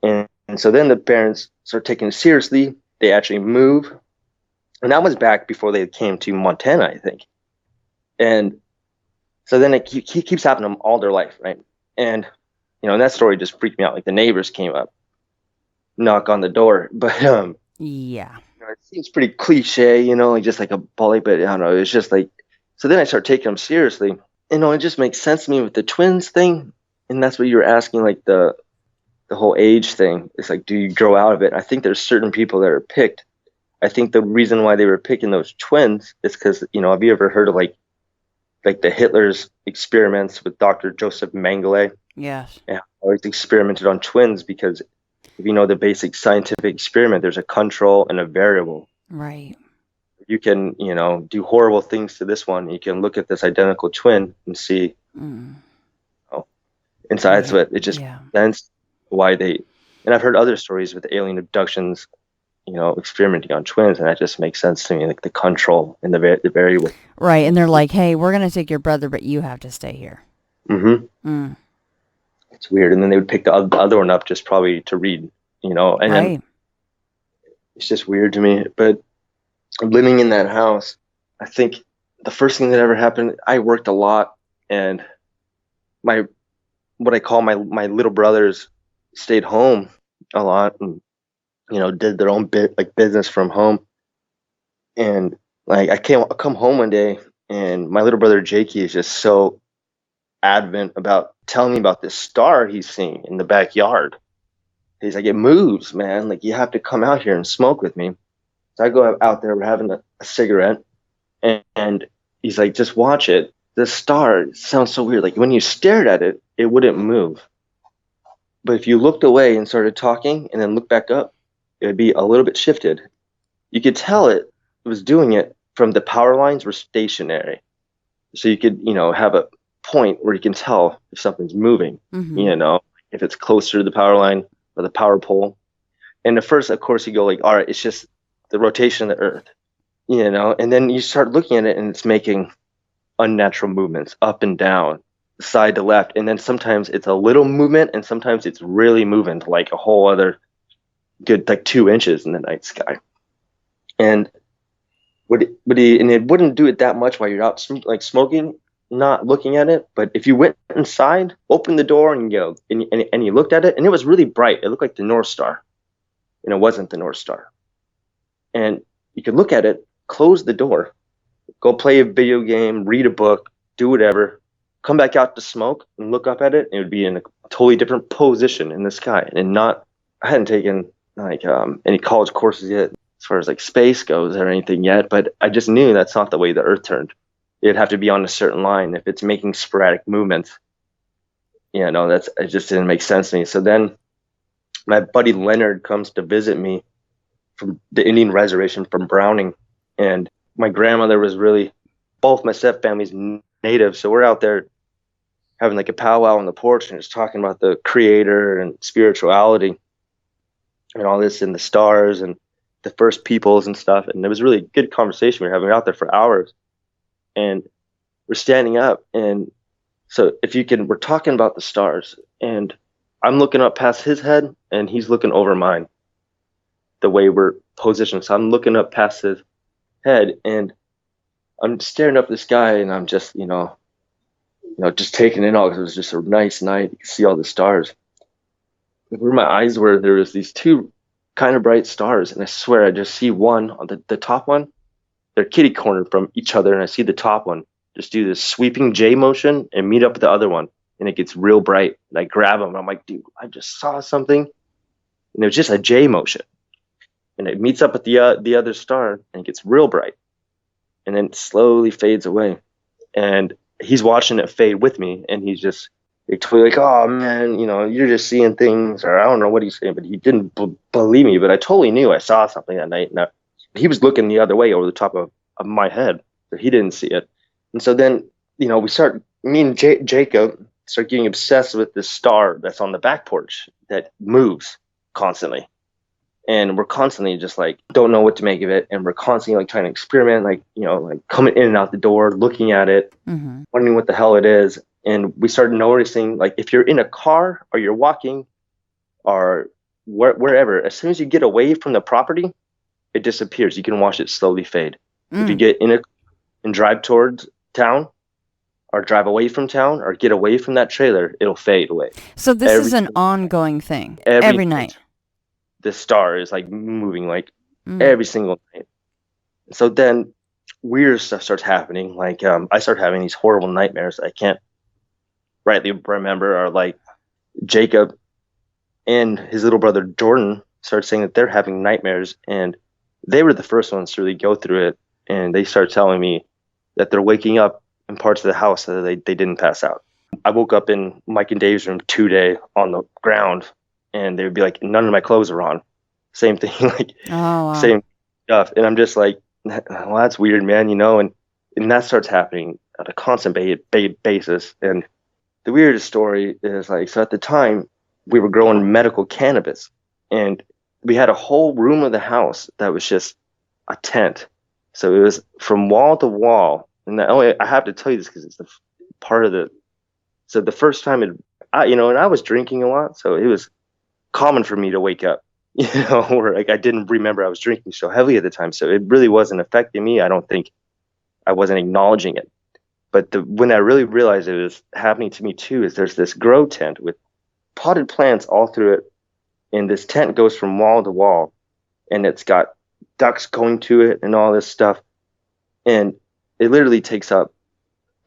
And so then the parents start taking it seriously. They actually move, and that was back before they came to Montana, I think. And so then it keeps happening to them all their life, right? And and that story just freaked me out. Like, the neighbors came up, knock on the door, but yeah. It seems pretty cliche, like just like a bully, but I don't know. It's just like, so then I start taking them seriously. It just makes sense to me with the twins thing. And that's what you were asking, like the whole age thing. It's like, do you grow out of it? I think there's certain people that are picked. I think the reason why they were picking those twins is because, have you ever heard of like the Hitler's experiments with Dr. Joseph Mengele? Yes. Yeah, always experimented on twins because if you know the basic scientific experiment, there's a control and a variable. Right. You can, do horrible things to this one. You can look at this identical twin and see. And so that's what it just sense why they. And I've heard other stories with alien abductions, experimenting on twins, and that just makes sense to me, like the control and the variable. Right, and they're like, "Hey, we're gonna take your brother, but you have to stay here." It's weird, and then they would pick the other one up just probably to read, and then it's just weird to me. But living in that house, I think the first thing that ever happened, I worked a lot, and what I call my little brothers stayed home a lot, and did their own business from home. And like I come home one day, and my little brother Jakey is just so adamant about telling me about this star he's seeing in the backyard. He's like, it moves, man. Like, you have to come out here and smoke with me. So I go out there, we're having a cigarette, and he's like, just watch it. The star sounds so weird. Like, when you stared at it, it wouldn't move. But if you looked away and started talking and then looked back up, it would be a little bit shifted. You could tell it was doing it from the power lines were stationary. So you could, have a point where you can tell if something's moving, if it's closer to the power line or the power pole. And at first, of course, you go like, all right, it's just the rotation of the earth, and then you start looking at it and it's making unnatural movements up and down, side to left. And then sometimes it's a little movement, and sometimes it's really moving to like a whole other good, like 2 inches in the night sky. And it wouldn't do it that much while you're out like smoking, not looking at it. But if you went inside, opened the door, and and you looked at it, and it was really bright. It looked like the North Star, and it wasn't the North Star. And you could look at it, close the door, go play a video game, read a book, do whatever, come back out to smoke, and look up at it, and it would be in a totally different position in the sky. And I hadn't taken like any college courses yet as far as like space goes or anything yet, but I just knew that's not the way the Earth turned. It'd have to be on a certain line. If it's making sporadic movements, it just didn't make sense to me. So then my buddy Leonard comes to visit me from the Indian reservation from Browning, and my grandmother was really both my step family's native, so we're out there having like a powwow on the porch and just talking about the creator and spirituality and all this and the stars and the first peoples and stuff. And it was really a good conversation. We were having out there for hours, and we're standing up. And so we're talking about the stars, and I'm looking up past his head and he's looking over mine the way we're positioned. So I'm looking up past his head and I'm staring up at the sky, and I'm just, just taking it all because it was just a nice night. You could see all the stars. Where my eyes were, there was these two kind of bright stars, and I swear I just see one on the top one. They're kitty cornered from each other, and I see the top one just do this sweeping J motion and meet up with the other one, and it gets real bright. And I grab them, and I'm like, dude, I just saw something, and it was just a J motion, and it meets up with the other star, and it gets real bright, and then it slowly fades away, and he's watching it fade with me, and he's just totally like, oh man, you're just seeing things, or I don't know what he's saying, but he didn't believe me. But I totally knew I saw something that night. And he was looking the other way over the top of my head, so he didn't see it. And so then, me and Jacob start getting obsessed with this star that's on the back porch that moves constantly. And we're constantly just like, don't know what to make of it. And we're constantly like trying to experiment, like coming in and out the door, looking at it, wondering what the hell it is. And we started noticing, like, if you're in a car or you're walking or wherever, as soon as you get away from the property, it disappears. You can watch it slowly fade. If you get in and drive towards town or drive away from town or get away from that trailer, it'll fade away. So this is an ongoing thing every night. The star is like moving like every single night. So then weird stuff starts happening. Like I start having these horrible nightmares I can't rightly remember, or like Jacob and his little brother Jordan start saying that they're having nightmares, and they were the first ones to really go through it. And they start telling me that they're waking up in parts of the house that they didn't pass out. I woke up in Mike and Dave's room today on the ground, and they would be like, none of my clothes are on. Same thing, like same stuff. And I'm just like, well, that's weird, man, and that starts happening on a constant basis. And the weirdest story is like, so at the time we were growing medical cannabis, and we had a whole room of the house that was just a tent. So it was from wall to wall. And I have to tell you this because it's the part of so the first time and I was drinking a lot, so it was common for me to wake up, or like I didn't remember I was drinking so heavily at the time. So it really wasn't affecting me. I don't think I wasn't acknowledging it. But when I really realized it was happening to me too, is there's this grow tent with potted plants all through it. And this tent goes from wall to wall, and it's got ducks going to it and all this stuff. And it literally takes up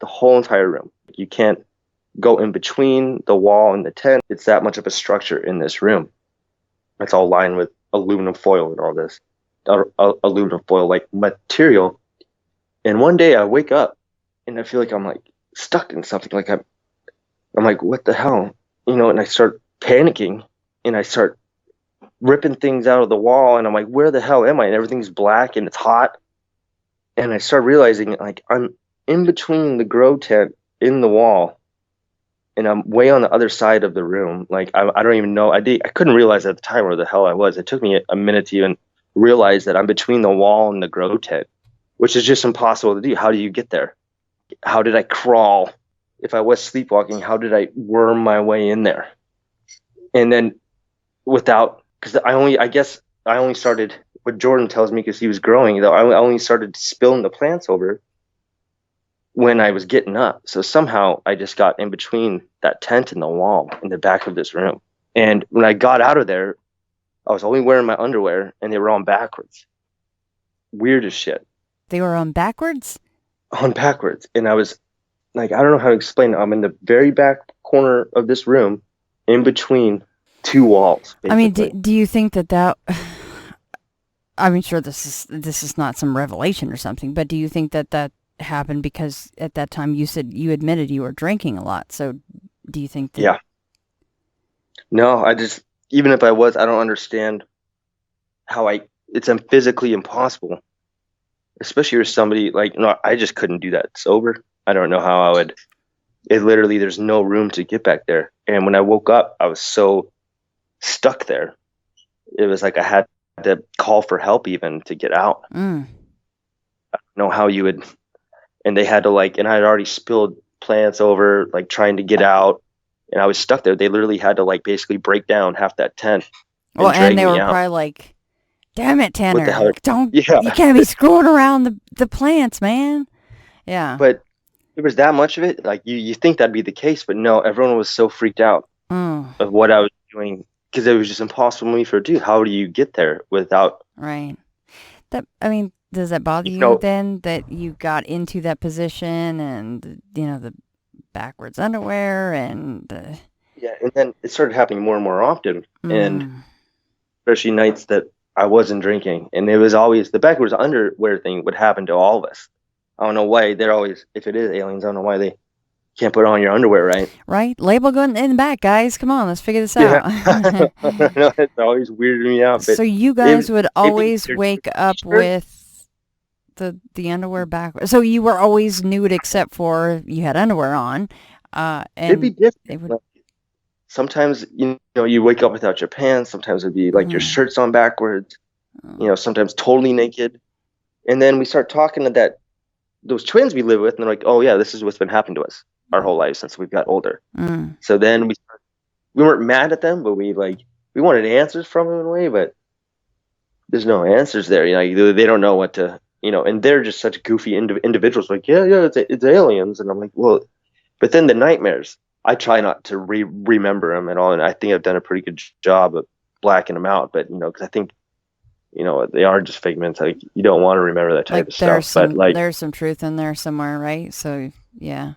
the whole entire room. You can't go in between the wall and the tent. It's that much of a structure in this room. It's all lined with aluminum foil and all this aluminum foil like material. And one day I wake up and I feel like I'm like stuck in something. Like I'm like, what the hell? And I start panicking, and I start ripping things out of the wall, and I'm like, where the hell am I? And everything's black and it's hot. And I start realizing like I'm in between the grow tent in the wall, and I'm way on the other side of the room. Like I don't even know. I couldn't realize at the time where the hell I was. It took me a minute to even realize that I'm between the wall and the grow tent, which is just impossible to do. How do you get there? How did I crawl? If I was sleepwalking, how did I worm my way in there? And then because I only started, what Jordan tells me, because he was growing, though, I only started spilling the plants over when I was getting up. So somehow I just got in between that tent and the wall in the back of this room. And when I got out of there, I was only wearing my underwear, and they were on backwards. Weird as shit. They were on backwards? On backwards. And I was like, I don't know how to explain it. I'm in the very back corner of this room, in between two walls, basically. I mean, do you think that I mean, sure, this is not some revelation or something, but do you think that happened because at that time you said you admitted you were drinking a lot? So do you think that... Yeah. No, even if I was, I don't understand how it's physically impossible. especially with somebody like, no, I just couldn't do that sober. I don't know how I would. It literally, there's no room to get back there. And when I woke up, I was so stuck there. It was like I had to call for help even to get out. I don't know how you would. And they had to like, and I had already spilled plants over, like trying to get out. And I was stuck there. They literally had to like basically break down half that tent. And they were probably like, damn it, Tanner. You can't be screwing around the plants, man. Yeah. But there was that much of it. Like you think that'd be the case, but no, everyone was so freaked out of what I was doing because it was just impossible for me to do. How do you get there without? Right. Does that bother you then that you got into that position and the backwards underwear and? Yeah, and then it started happening more and more often, and especially nights that I wasn't drinking, and it was always the backwards underwear thing would happen to all of us. I don't know why they're always, if it is aliens, I don't know why they can't put on your underwear, right? Right. Label going in the back, guys. Come on, let's figure this out. No, it's always weirded me out. But so you guys would always wake up with the underwear back. So you were always nude except for you had underwear on. And it'd be different. Sometimes, you wake up without your pants. Sometimes it'd be like your shirt's on backwards. Sometimes totally naked. And then we start talking to those twins we live with, and they're like, oh yeah, this is what's been happening to us our whole life since we've got older. So then we weren't mad at them, but we wanted answers from them in a way, but there's no answers there. They don't know what to, and they're just such goofy individuals. Like, yeah, it's aliens. And I'm like, well, but then the nightmares, I try not to remember them at all. And I think I've done a pretty good job of blacking them out, but, because I think, they are just figments. Like, you don't want to remember that type of stuff. But there's some truth in there somewhere, right? So, yeah.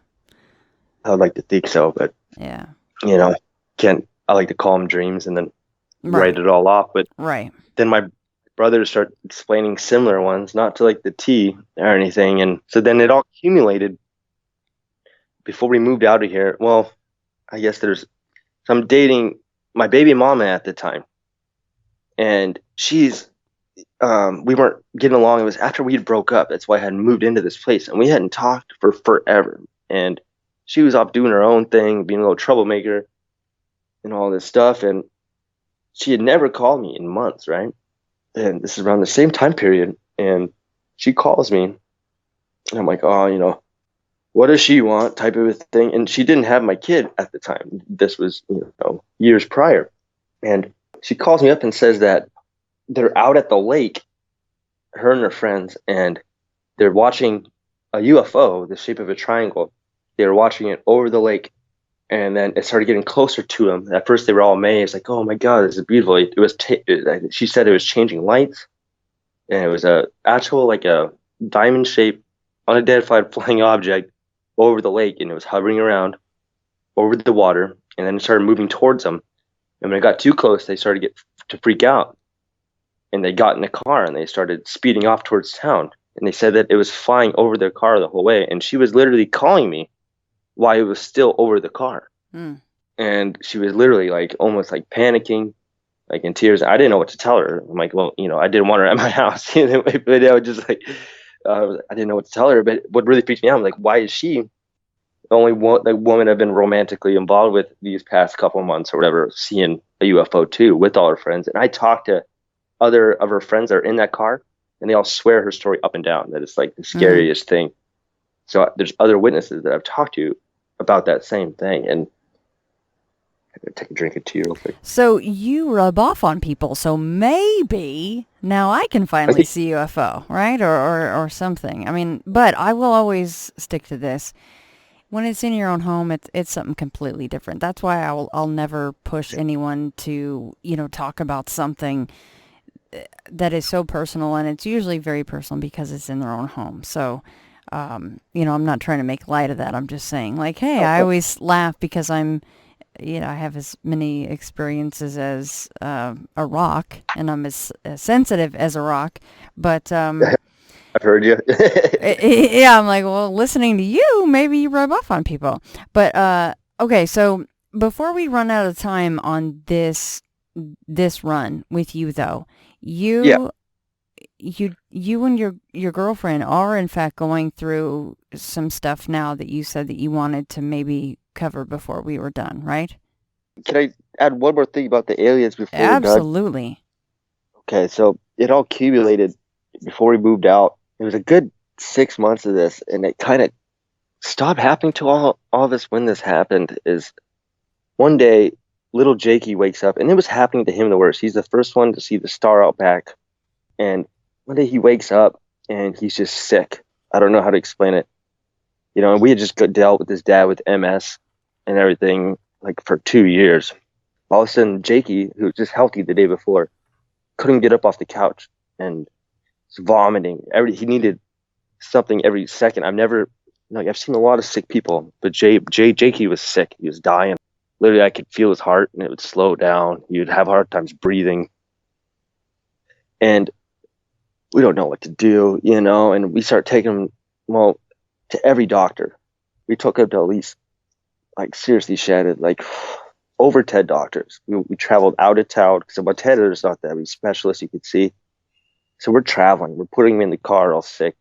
I would like to think so, but, yeah. I like to call them dreams and then write it all off. But then my brothers start explaining similar ones, not to like the T or anything. And so then it all accumulated before we moved out of here. Well, I guess I'm dating my baby mama at the time. And we weren't getting along. It was after we had broke up. That's why I hadn't moved into this place. And we hadn't talked for forever. And she was off doing her own thing, being a little troublemaker and all this stuff. And she had never called me in months, right? And this is around the same time period. And she calls me. And I'm like, oh, what does she want? Type of a thing. And she didn't have my kid at the time. This was, years prior. And she calls me up and says that they're out at the lake, her and her friends, and they're watching a UFO, the shape of a triangle. They were watching it over the lake, and then it started getting closer to them. At first, they were all amazed, like, "Oh my God, this is beautiful!" She said it was changing lights, and it was a diamond-shaped, unidentified flying object over the lake, and it was hovering around over the water, and then it started moving towards them. And when it got too close, they started to freak out. And they got in the car and they started speeding off towards town. And they said that it was flying over their car the whole way. And she was literally calling me while it was still over the car. And she was literally like almost like panicking, like in tears. I didn't know what to tell her. I'm like, well, I didn't want her at my house. But I was just like, I didn't know what to tell her. But what really freaked me out, I'm like, why is she the only woman I've been romantically involved with these past couple of months or whatever, seeing a UFO too with all her friends? And I talked to other of her friends that are in that car, and they all swear her story up and down that it's like the scariest thing. So there's other witnesses that I've talked to about that same thing. And I'm gonna take a drink of tea real quick. So you rub off on people, so maybe now I can finally see UFO, right? Or something. I mean, but I will always stick to this. When it's in your own home, it's something completely different. That's why I'll never push anyone to, talk about something that is so personal, and it's usually very personal because it's in their own home. So, I'm not trying to make light of that. I'm just saying, like, hey, I always laugh because I have as many experiences as a rock, and I'm as sensitive as a rock. But I've heard you. Yeah, I'm like, well, listening to you, maybe you rub off on people. But okay, so before we run out of time on this run with you, though, you you and your girlfriend are in fact going through some stuff now that you said that you wanted to maybe cover before we were done, right? Can I add one more thing about the aliens before we're done? Absolutely. Okay, so it all accumulated before we moved out. It was a good 6 months of this, and it kind of stopped happening to all of us when this happened. Is one day, little Jakey wakes up, and it was happening to him the worst. He's the first one to see the star out back, and one day he wakes up, and he's just sick. I don't know how to explain it. You know, and we had just dealt with his dad with MS and everything, like, for 2 years. All of a sudden, Jakey, who was just healthy the day before, couldn't get up off the couch and was vomiting. He needed something every second. I've seen a lot of sick people, but Jakey was sick. He was dying. Literally, I could feel his heart, and it would slow down. He would have hard times breathing. And we don't know what to do, you know, and we start taking him, to every doctor. We took him to at least, like, seriously shattered, like, over 10 doctors. We traveled out of town because in Montana there's not that many specialists you could see. So we're traveling. We're putting him in the car all sick.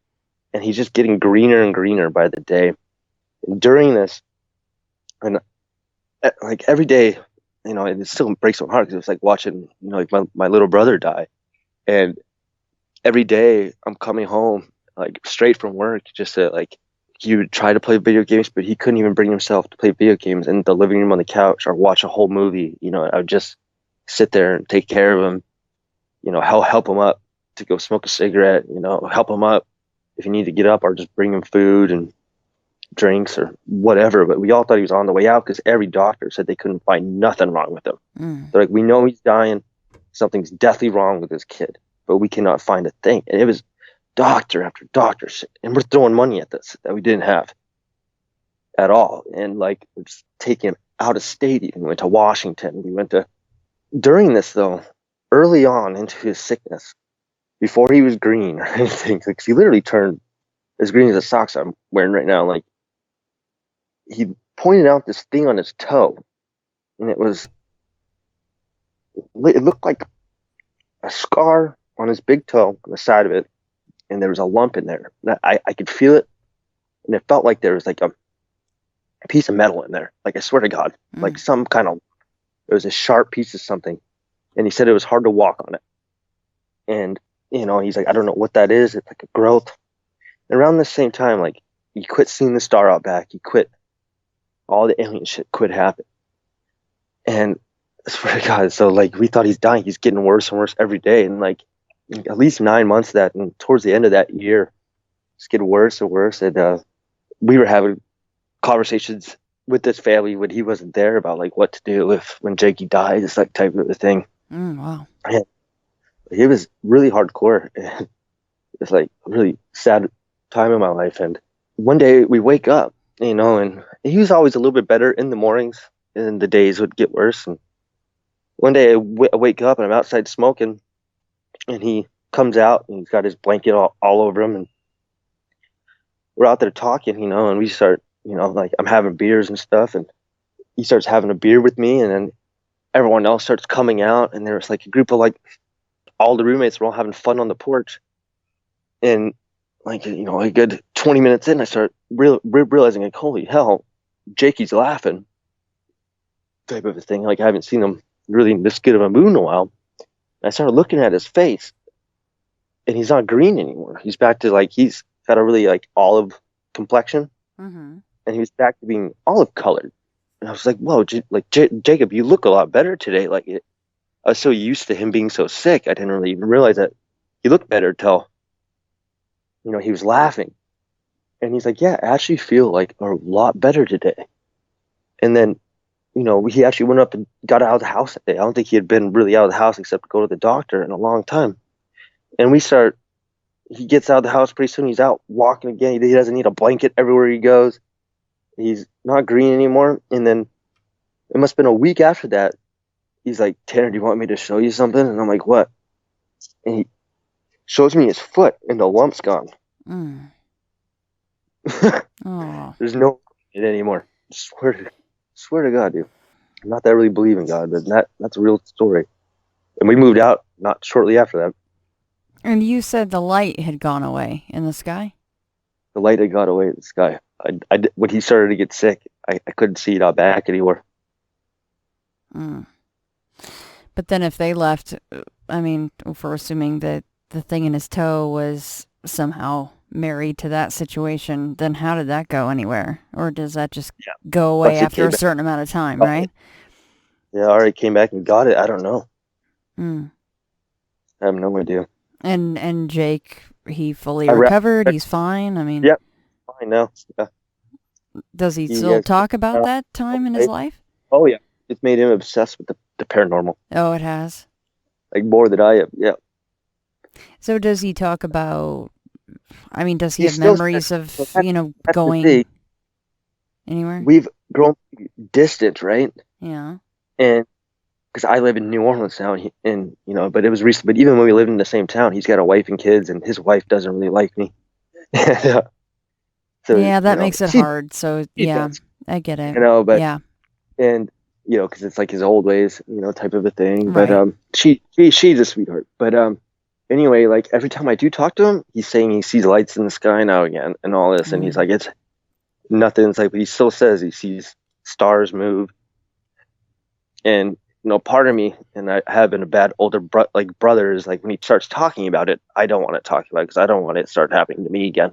And he's just getting greener and greener by the day. And during this, and like every day, you know, it still breaks my heart because it's like watching, you know, like my little brother die. And every day I'm coming home, like, straight from work, just to, like, he would try to play video games, but he couldn't even bring himself to play video games in the living room on the couch or watch a whole movie. You know, I would just sit there and take care of him, you know, help him up to go smoke a cigarette, you know, help him up if he needed to get up, or just bring him food and drinks or whatever. But we all thought he was on the way out because every doctor said they couldn't find nothing wrong with him. They're like, we know he's dying. Something's deathly wrong with this kid, but we cannot find a thing. And it was doctor after doctor, and we're throwing money at this that we didn't have at all. And, like, we're just taking him out of state. Even went to Washington. During this, though, early on into his sickness, before he was green or anything, like, he literally turned as green as the socks I'm wearing right now. Like, he pointed out this thing on his toe, and it looked like a scar on his big toe on the side of it, and there was a lump in there. I could feel it, and it felt like there was, like, a piece of metal in there. Like, I swear to God, like some kind of, it was a sharp piece of something. And he said it was hard to walk on it. And, you know, he's like, I don't know what that is. It's like a growth. And around the same time, like, he quit seeing the star out back. He quit, all the alien shit quit happening. And I swear to God, so, like, we thought he's dying. He's getting worse and worse every day. And, like, at least 9 months of that, and towards the end of that year, it's getting worse and worse. And we were having conversations with this family when he wasn't there about, like, what to do when Jakey dies, it's like type of a thing. Wow. And it was really hardcore. It's like a really sad time in my life. And one day we wake up, you know, and he was always a little bit better in the mornings, and the days would get worse. And one day I wake up and I'm outside smoking, and he comes out and he's got his blanket all over him, and we're out there talking, you know, and we start, you know, like, I'm having beers and stuff, and he starts having a beer with me, and then everyone else starts coming out, and there's, like, a group of, like, all the roommates were all having fun on the porch. And, like, you know, a good 20 minutes in, I start realizing, like, holy hell, Jakey's laughing type of a thing. Like, I haven't seen him really in this good of a mood in a while. And I started looking at his face, and he's not green anymore. He's back to, like, he's got a really, like, olive complexion. And he was back to being olive colored. And I was like, whoa, Jacob, you look a lot better today. Like, I was so used to him being so sick, I didn't really even realize that he looked better till, you know, he was laughing. And he's like, yeah, I actually feel, like, a lot better today. And then, you know, he actually went up and got out of the house that day. I don't think he had been really out of the house except to go to the doctor in a long time. And he gets out of the house pretty soon. He's out walking again. He doesn't need a blanket everywhere he goes. He's not green anymore. And then it must have been a week after that. He's like, Tanner, do you want me to show you something? And I'm like, what? And he shows me his foot, and the lump's gone. There's no it anymore. Swear to God, dude. I'm not that really believe in God, but that's a real story. And we moved out not shortly after that. And you said the light had gone away in the sky? The light had gone away in the sky. When he started to get sick, I couldn't see it out back anymore. Mm. But then if they left, I mean, if we're assuming that the thing in his toe was somehow married to that situation, then how did that go anywhere? Or does that just go away after a certain amount of time, right? Yeah, already came back and got it. I don't know. Mm. I have no idea. And Jake, he fully recovered? He's fine? I mean... Yep, fine now. Yeah. Does he still talk about that time in his life? Oh, yeah. It's made him obsessed with the paranormal. Oh, it has? Like, more than I am, yeah. So does he talk about... I mean, does he have memories of, going anywhere? We've grown distant, right? Yeah. And because I live in New Orleans now, and but it was recent. But even when we lived in the same town, he's got a wife and kids, and his wife doesn't really like me. So yeah, that makes it hard. So yeah, I get it. But yeah, and because it's like his old ways, type of a thing. Right. But she's a sweetheart. But anyway, like every time I do talk to him, he's saying he sees lights in the sky now again and all this, and he's like, it's nothing. It's like, but he still says he sees stars move. And part of me, and I have been a bad older brother, is like when he starts talking about it, I don't want to talk about it because I don't want it to start happening to me again.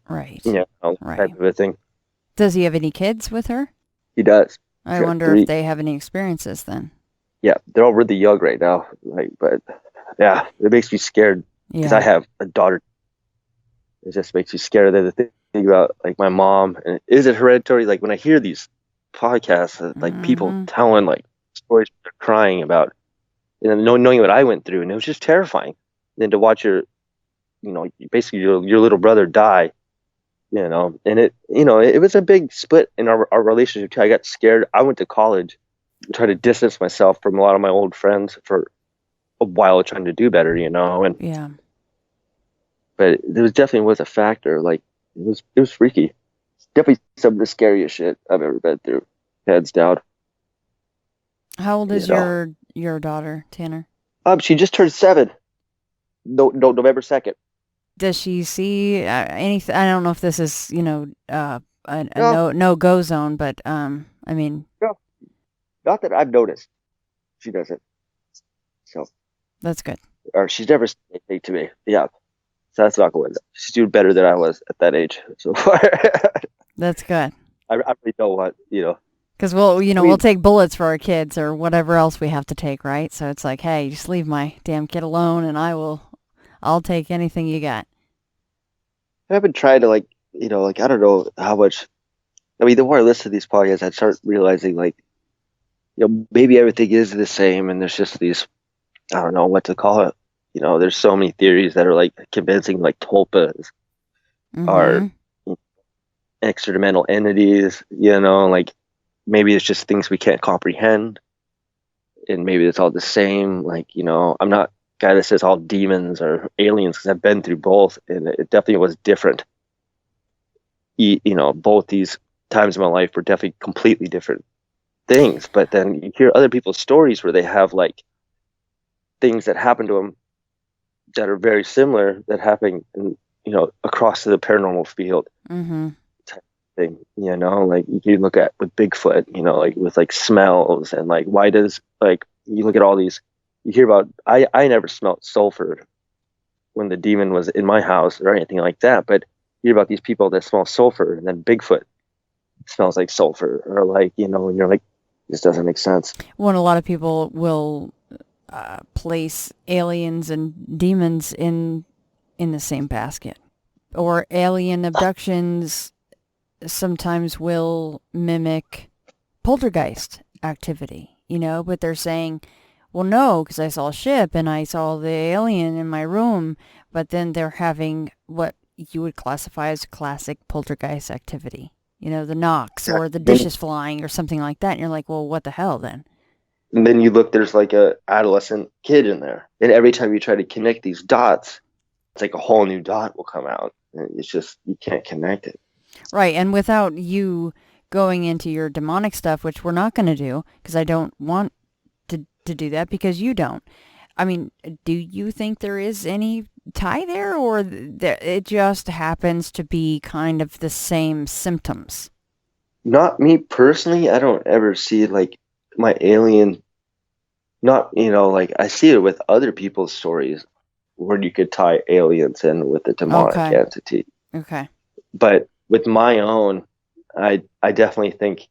Right. Right. Type of a thing. Does he have any kids with her? He does. I wonder if they have any experiences then. Yeah, they're all really young right now. But yeah, it makes me scared because I have a daughter. It just makes you scared of the thing about like my mom. And is it hereditary? Like when I hear these podcasts, like people telling like stories they're crying about, and knowing what I went through, and it was just terrifying. And then to watch your basically your little brother die, and it was a big split in our relationship too. I got scared. I went to college, tried to distance myself from a lot of my old friends for a while, trying to do better, and yeah. But there definitely was a factor. Like it was freaky. It's definitely some of the scariest shit I've ever been through. Heads down. How old is your daughter, Tanner? She just turned 7. No, November 2nd. Does she see anything? I don't know if this is, a no-go zone, but, I mean... No. Not that I've noticed. She doesn't. So. That's good. Or she's never said anything to me. Yeah. So that's not good. She's doing better than I was at that age so far. That's good. I really know what, Because we'll take bullets for our kids or whatever else we have to take, right? So it's like, hey, just leave my damn kid alone, and I'll take anything you got. I've been trying to I don't know how much. I mean, the more I listen to these podcasts, I start realizing maybe everything is the same, and there's just these, I don't know what to call it. There's so many theories that are convincing, tulpas are extra-dimensional entities. Maybe it's just things we can't comprehend, and maybe it's all the same. I'm not a guy that says all demons are aliens because I've been through both, and it definitely was different. Both these times in my life were definitely completely different things. But then you hear other people's stories where they have things that happen to them that are very similar that happen in, across the paranormal field. Mm-hmm. Thing, you can look at with Bigfoot, with smells and why does you look at all these, you hear about, I never smelled sulfur when the demon was in my house or anything like that, but you hear about these people that smell sulfur, and then Bigfoot smells like sulfur, or and you're like, this doesn't make sense. Well, a lot of people will place aliens and demons in the same basket, or alien abductions sometimes will mimic poltergeist activity, but they're saying, well, no, because I saw a ship and I saw the alien in my room, but then they're having what you would classify as classic poltergeist activity, the knocks or the dishes flying or something like that, and you're like, well, what the hell then? And then you look, there's a adolescent kid in there, and every time you try to connect these dots, it's a whole new dot will come out, and it's just, you can't connect it. Right, and without you going into your demonic stuff, which we're not going to do, because I don't want to do that, because you don't. I mean, do you think there is any tie there, or it just happens to be kind of the same symptoms? Not me personally. I don't ever see like my alien. Not, like I see it with other people's stories where you could tie aliens in with the demonic entity. Okay. But with my own, I definitely think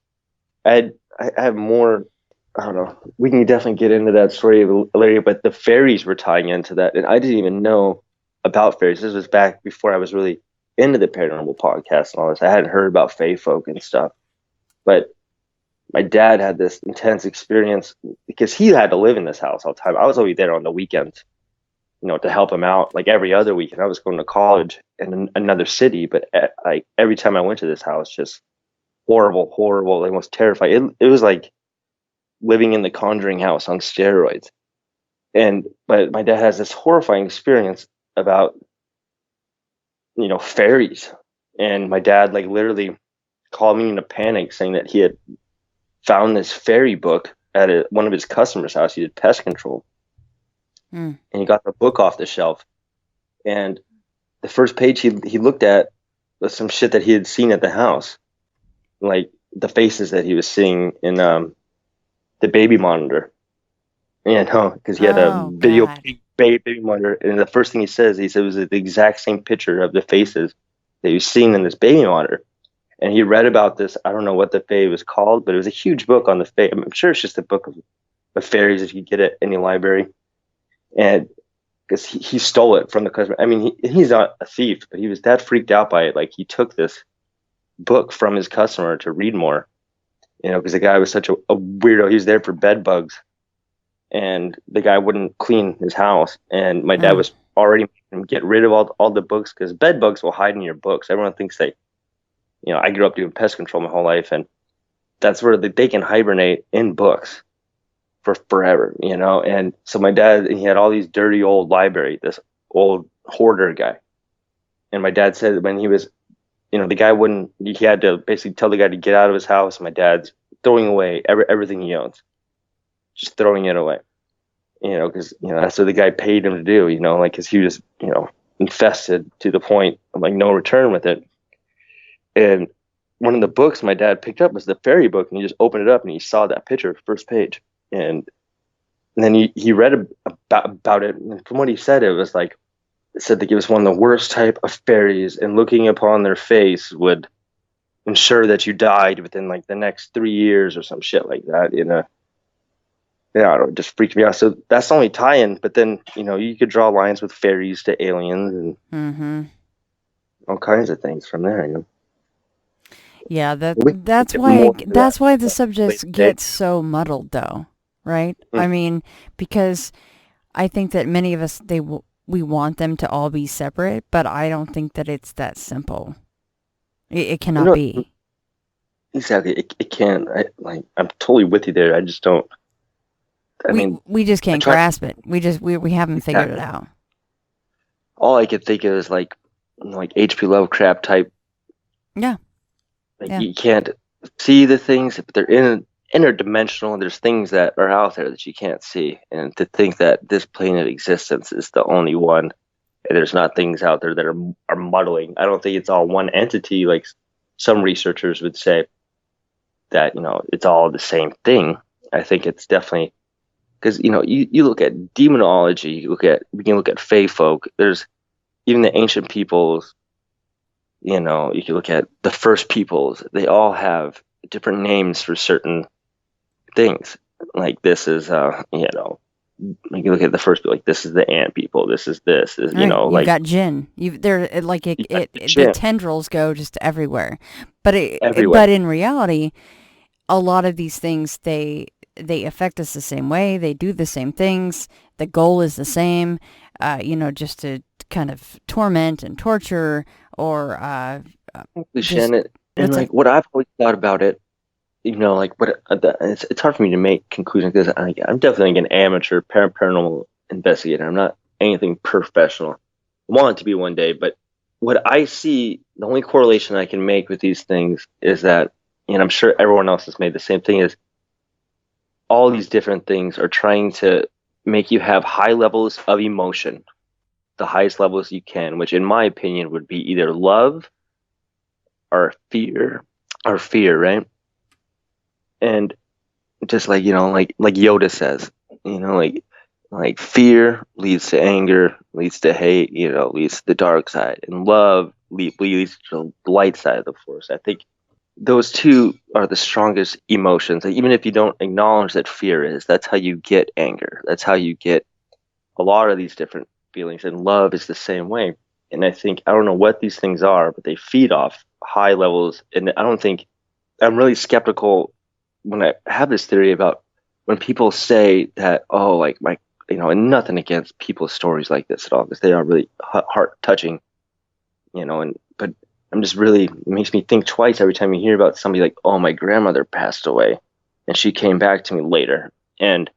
I have more. I don't know. We can definitely get into that story later, but the fairies were tying into that, and I didn't even know about fairies. This was back before I was really into the paranormal podcast and all this. I hadn't heard about fae folk and stuff, but my dad had this intense experience because he had to live in this house all the time. I was only there on the weekends, to help him out. Like every other weekend, I was going to college in another city, but like every time I went to this house, just horrible, almost terrifying. It was like living in the Conjuring house on steroids. But my dad has this horrifying experience about, fairies. And my dad like literally called me in a panic saying that he had found this fairy book at one of his customers' house. He did pest control. And he got the book off the shelf. And the first page he looked at was some shit that he had seen at the house. Like the faces that he was seeing in the baby monitor. Because he had a video baby monitor. And the first thing he said it was the exact same picture of the faces that he was seeing in this baby monitor. And he read about this. I don't know what the fae was called, but it was a huge book on the fae. I'm sure it's just a book of fairies if you get it at any library. And because he stole it from the customer. I mean, he's not a thief, but he was that freaked out by it. Like he took this book from his customer to read more, because the guy was such a weirdo. He was there for bed bugs, and the guy wouldn't clean his house. And my dad was already making him get rid of all the books because bed bugs will hide in your books. Everyone thinks I grew up doing pest control my whole life, and that's where they can hibernate in books for forever, And so my dad, he had all these dirty old library, this old hoarder guy. And my dad said when he was, the guy he had to basically tell the guy to get out of his house. My dad's throwing away everything he owns, just throwing it away, because, that's what the guy paid him to do, because he was, infested to the point of like no return with it. And one of the books my dad picked up was the fairy book, and he just opened it up and he saw that picture, first page. And then he read about it. And from what he said, it said that it was one of the worst type of fairies, and looking upon their face would ensure that you died within like the next 3 years or some shit like that. It just freaked me out. So that's the only tie-in. But then, you could draw lines with fairies to aliens and all kinds of things from there, Yeah, that's why the subject gets so muddled, though, right? I mean, because I think that many of us we want them to all be separate, but I don't think that it's that simple. It cannot be. Exactly, it can't. I'm totally with you there. I just don't. We just can't grasp it. We haven't figured it out. All I could think of is like H.P. Lovecraft type. Yeah. You can't see the things, but they're interdimensional. There's things that are out there that you can't see. And to think that this plane of existence is the only one, and there's not things out there that are muddling. I don't think it's all one entity, like some researchers would say that, it's all the same thing. I think it's definitely because, you look at demonology, we can look at fae folk. There's even the ancient peoples. You can look at the first peoples. They all have different names for certain things. Like this is, you look at the first, like this is the ant people. This is this. Is, right. Like you've got jinn. The tendrils go just everywhere. But in reality, a lot of these things they affect us the same way. They do the same things. The goal is the same. Just to kind of torment and torture. Or what I've always thought about it, it's hard for me to make conclusions because I'm definitely an amateur paranormal investigator. I'm not anything professional. I want it to be one day, but what I see, the only correlation I can make with these things is that, and I'm sure everyone else has made the same thing, is all these different things are trying to make you have high levels of emotion, the highest levels you can, which in my opinion would be either love or fear, right? And just like, like Yoda says, like fear leads to anger, leads to hate, leads to the dark side, and love leads to the light side of the force. I think those two are the strongest emotions. Like, even if you don't acknowledge that fear is, that's how you get anger. That's how you get a lot of these different feelings. And love is the same way. And I don't know what these things are, but they feed off high levels. And I'm really skeptical when I have this theory about when people say that, oh, like and nothing against people's stories like this at all, because they are really heart touching, but I'm just really, it makes me think twice every time you hear about somebody like, oh, my grandmother passed away and she came back to me later and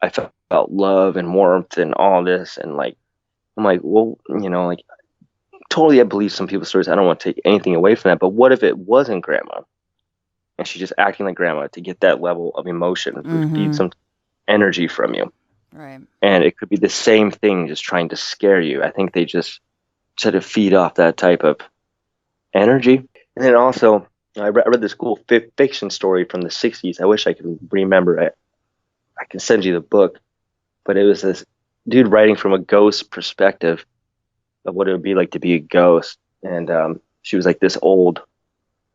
I felt love and warmth and all this. And like, I'm like, well, like, totally, I believe some people's stories. I don't want to take anything away from that. But what if it wasn't grandma and she's just acting like grandma to get that level of emotion, feed some energy from you? Right. And it could be the same thing, just trying to scare you. I think they just try to feed off that type of energy. And then also, I read this cool fiction story from the 60s. I wish I could remember it. I can send you the book. But it was this dude writing from a ghost perspective of what it would be like to be a ghost. And she was like this old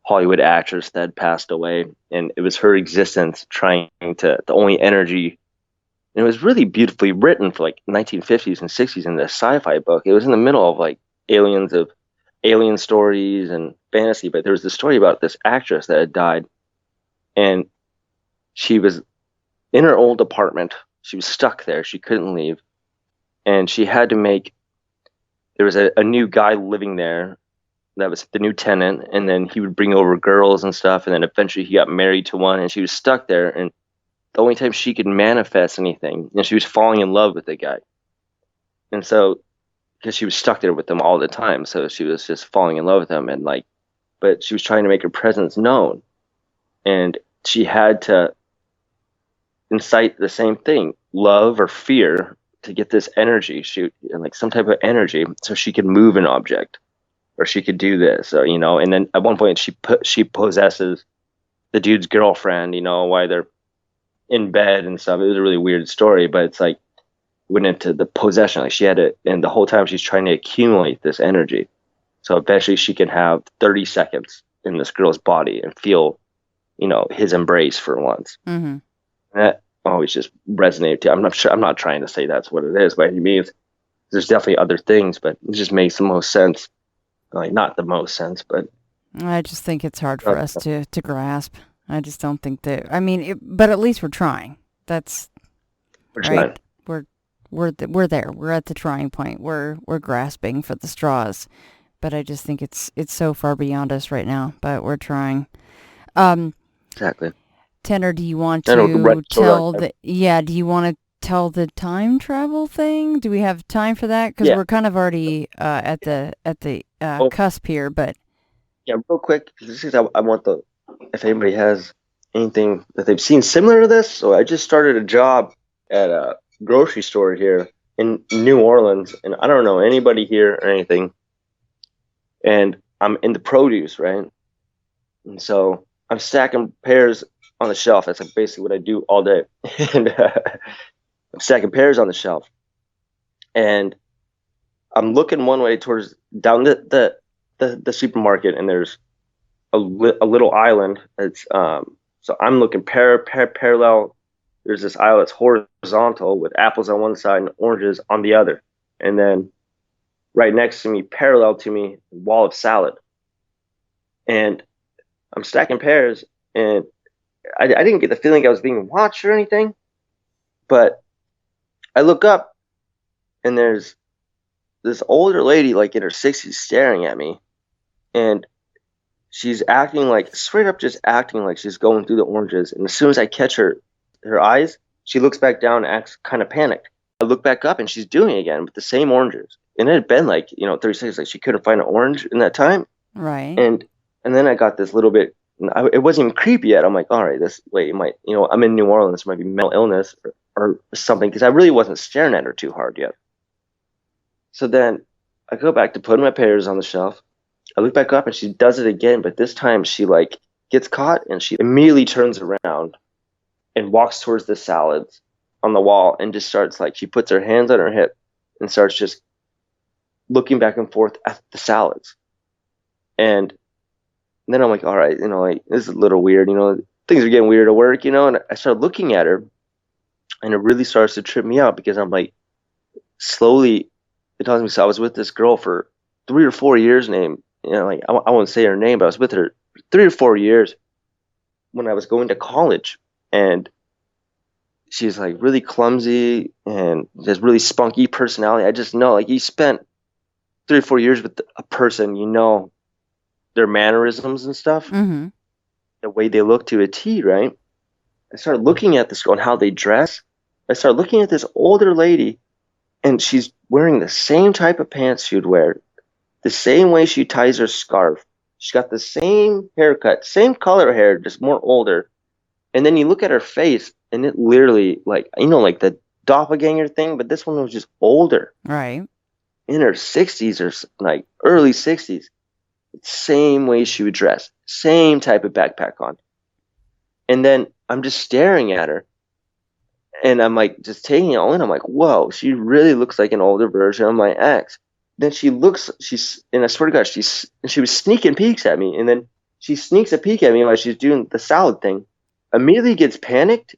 Hollywood actress that had passed away. And it was her existence trying to, the only energy. And it was really beautifully written for like 1950s and 60s in this sci-fi book. It was in the middle of like alien stories and fantasy, but there was this story about this actress that had died, and she was in her old apartment. She was stuck there. She couldn't leave, and she had to there was a new guy living there that was the new tenant, and then he would bring over girls and stuff, and then eventually he got married to one, and she was stuck there, and the only time she could manifest anything, and she was falling in love with the guy. And so, because she was stuck there with them all the time, so she was just falling in love with him, and like, but she was trying to make her presence known, and she had to incite the same thing, love or fear, to get this energy, like some type of energy, so she could move an object, or she could do this, or and then at one point she possesses the dude's girlfriend, while they're in bed and stuff. It was a really weird story, but it's like, went into the possession. Like, she had it, and the whole time she's trying to accumulate this energy, so eventually she can have 30 seconds in this girl's body and feel, his embrace for once. Mm-hmm. That always just resonated too. I'm not trying to say that's what it is by any means. There's definitely other things, but it just makes the most sense. Like, not the most sense, but I just think it's hard for us to grasp. I just don't think that. I mean, but at least we're trying. That's right. We're there. We're at the trying point. We're grasping for the straws, but I just think it's so far beyond us right now. But we're trying. Exactly. Tanner, do you want to tell the? Yeah. Do you want to tell the time travel thing? Do we have time for that? Because we're kind of already at the cusp here. But yeah, real quick. This is I want if anybody has anything that they've seen similar to this. So I just started a job at a grocery store here in New Orleans, and I don't know anybody here or anything, and I'm in the produce, right? And so I'm stacking pears on the shelf. That's like basically what I do all day. And I'm stacking pears on the shelf, and I'm looking one way towards down the supermarket, and there's a little island. It's so I'm looking parallel. There's this aisle that's horizontal with apples on one side and oranges on the other. And then right next to me, parallel to me, a wall of salad. And I'm stacking pears, and I didn't get the feeling I was being watched or anything. But I look up, and there's this older lady, like in her 60s, staring at me. And she's acting like, straight up just acting like she's going through the oranges. And as soon as I catch her eyes, she looks back down and acts kind of panicked. I look back up, and she's doing it again with the same oranges. And it had been like, 30 seconds, like she couldn't find an orange in that time. Right. And then I got this little bit, it wasn't even creepy yet. I'm like, all right, this lady might, I'm in New Orleans, there might be mental illness. or something, because I really wasn't staring at her too hard yet. So then I go back to putting my pears on the shelf. I look back up and she does it again, but this time she like gets caught and she immediately turns around and walks towards the salads on the wall and just starts like, she puts her hands on her hip and starts just looking back and forth at the salads. And then I'm like, all right, like this is a little weird, things are getting weird at work, and I started looking at her and it really starts to trip me out because I'm like, slowly, it tells me, so I was with this girl for 3 or 4 years like I won't say her name, but I was with her 3 or 4 years when I was going to college, and she's like really clumsy and has really spunky personality. I just know, like, you spent 3 or 4 years with a person, their mannerisms and stuff, Mm-hmm. the way they look to a T, right? I started looking at this girl and how they dress. I started looking at this older lady, and she's wearing the same type of pants she'd wear, the same way she ties her scarf. She's got the same haircut, same color hair, just more older. And then you look at her face, and it literally, like, like the doppelganger thing, but this one was just older. Right. In her 60s or like early 60s. Same way she would dress, same type of backpack on. And then I'm just staring at her, and I'm like, just taking it all in. I'm like, whoa, she really looks like an older version of my ex. Then and I swear to God, she was sneaking peeks at me, and then she sneaks a peek at me while she's doing the salad thing, immediately gets panicked,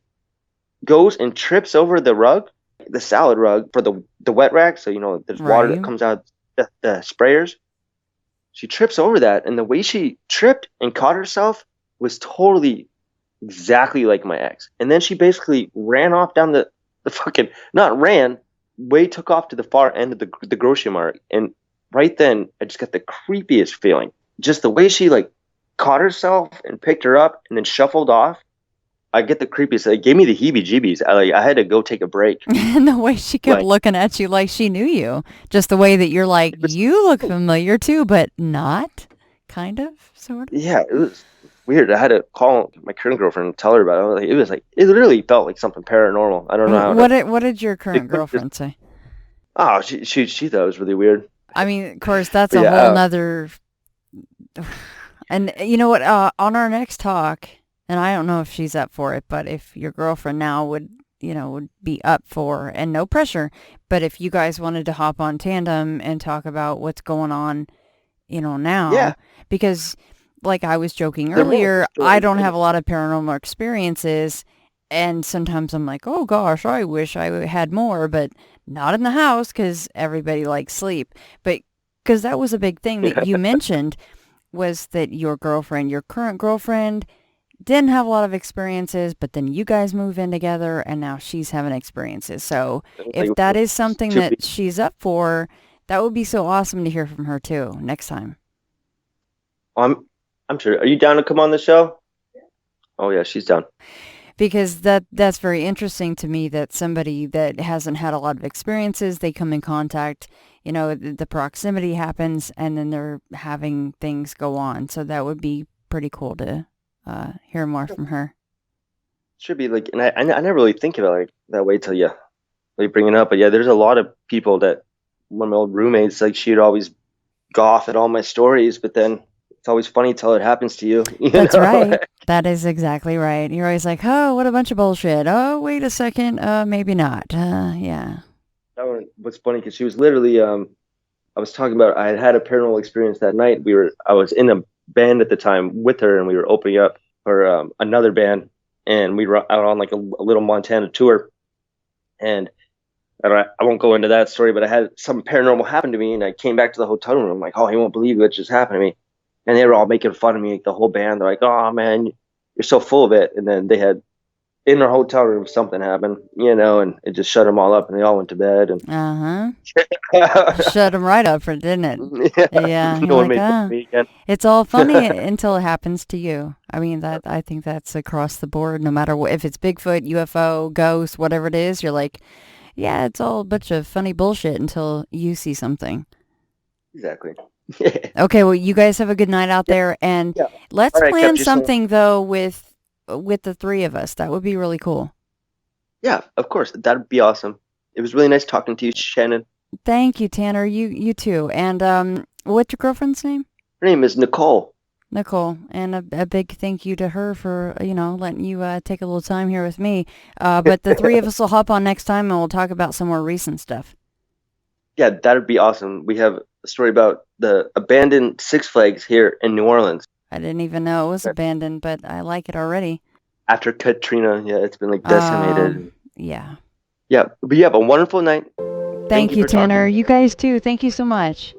goes and trips over the rug, the salad rug for the wet rack. So, there's water that comes out the sprayers. She trips over that, and the way she tripped and caught herself was totally exactly like my ex. And then she basically ran off down the fucking, not ran, took off to the far end of the grocery mart. And right then, I just got the creepiest feeling. Just the way she like caught herself and picked her up and then shuffled off. I get the creepiest. It gave me the heebie-jeebies. I had to go take a break. And the way she kept looking at you like she knew you. Just the way that you're like, you look familiar too, but not, kind of, sort of. Yeah, it was weird. I had to call my current girlfriend and tell her about it. It literally felt like something paranormal. I don't know how. What did your current girlfriend say? Oh, she thought it was really weird. I mean, of course, that's a whole nother. And you know what? On our next talk. And I don't know if she's up for it, but if your girlfriend now would be up for, and no pressure, but if you guys wanted to hop on tandem and talk about what's going on, now. Yeah. Because like I was joking earlier, I don't have a lot of paranormal experiences, and sometimes I'm like, oh gosh, I wish I had more, but not in the house because everybody likes sleep. But because that was a big thing that you mentioned, was that your current girlfriend, didn't have a lot of experiences, but then you guys move in together and now she's having experiences. So if that is something that she's up for, that would be so awesome to hear from her too next time. I'm sure. Are you down to come on the show? Oh yeah, she's down. Because that's very interesting to me, that somebody that hasn't had a lot of experiences, they come in contact, the proximity happens and then they're having things go on. So that would be pretty cool to hear more from her. Should be like, and I never really think about it like that way till you bring it up. But yeah, there's a lot of people that, one of my old roommates, like, she'd always golf at all my stories, but then it's always funny till it happens to you. That's right. That is exactly right. You're always like, oh, what a bunch of bullshit. Oh, wait a second. Maybe not. Yeah. That one was funny because she was literally, I was talking about, I had a paranormal experience that night. I was in a band at the time with her, and we were opening up for another band, and we were out on like a little Montana tour, and I won't go into that story, but I had some paranormal happen to me, and I came back to the hotel room. I'm like, oh, he won't believe what just happened to me. And they were all making fun of me, like the whole band. They're like, oh man, you're so full of it. And then they had, in their hotel room, something happened, and it just shut them all up, and they all went to bed. And shut them right up, didn't it? Yeah. No one made me again. It's all funny until it happens to you. I mean, I think that's across the board. No matter what, if it's Bigfoot, UFO, ghost, whatever it is, you're like, yeah, it's all a bunch of funny bullshit until you see something. Exactly. Okay, well, you guys have a good night out there, and let's plan something though with the three of us. That would be really cool. Yeah, of course. That'd be awesome. It was really nice talking to you, Shannon. Thank you, Tanner. You too. And what's your girlfriend's name? Her name is Nicole. Nicole, and a big thank you to her for, letting you take a little time here with me. But the three of us will hop on next time, and we'll talk about some more recent stuff. Yeah, that'd be awesome. We have a story about the abandoned Six Flags here in New Orleans. I didn't even know it was abandoned, but I like it already. After Katrina, yeah, it's been decimated. Yeah. Yeah, but you have a wonderful night. Thank you, Tanner. You guys too. Thank you so much.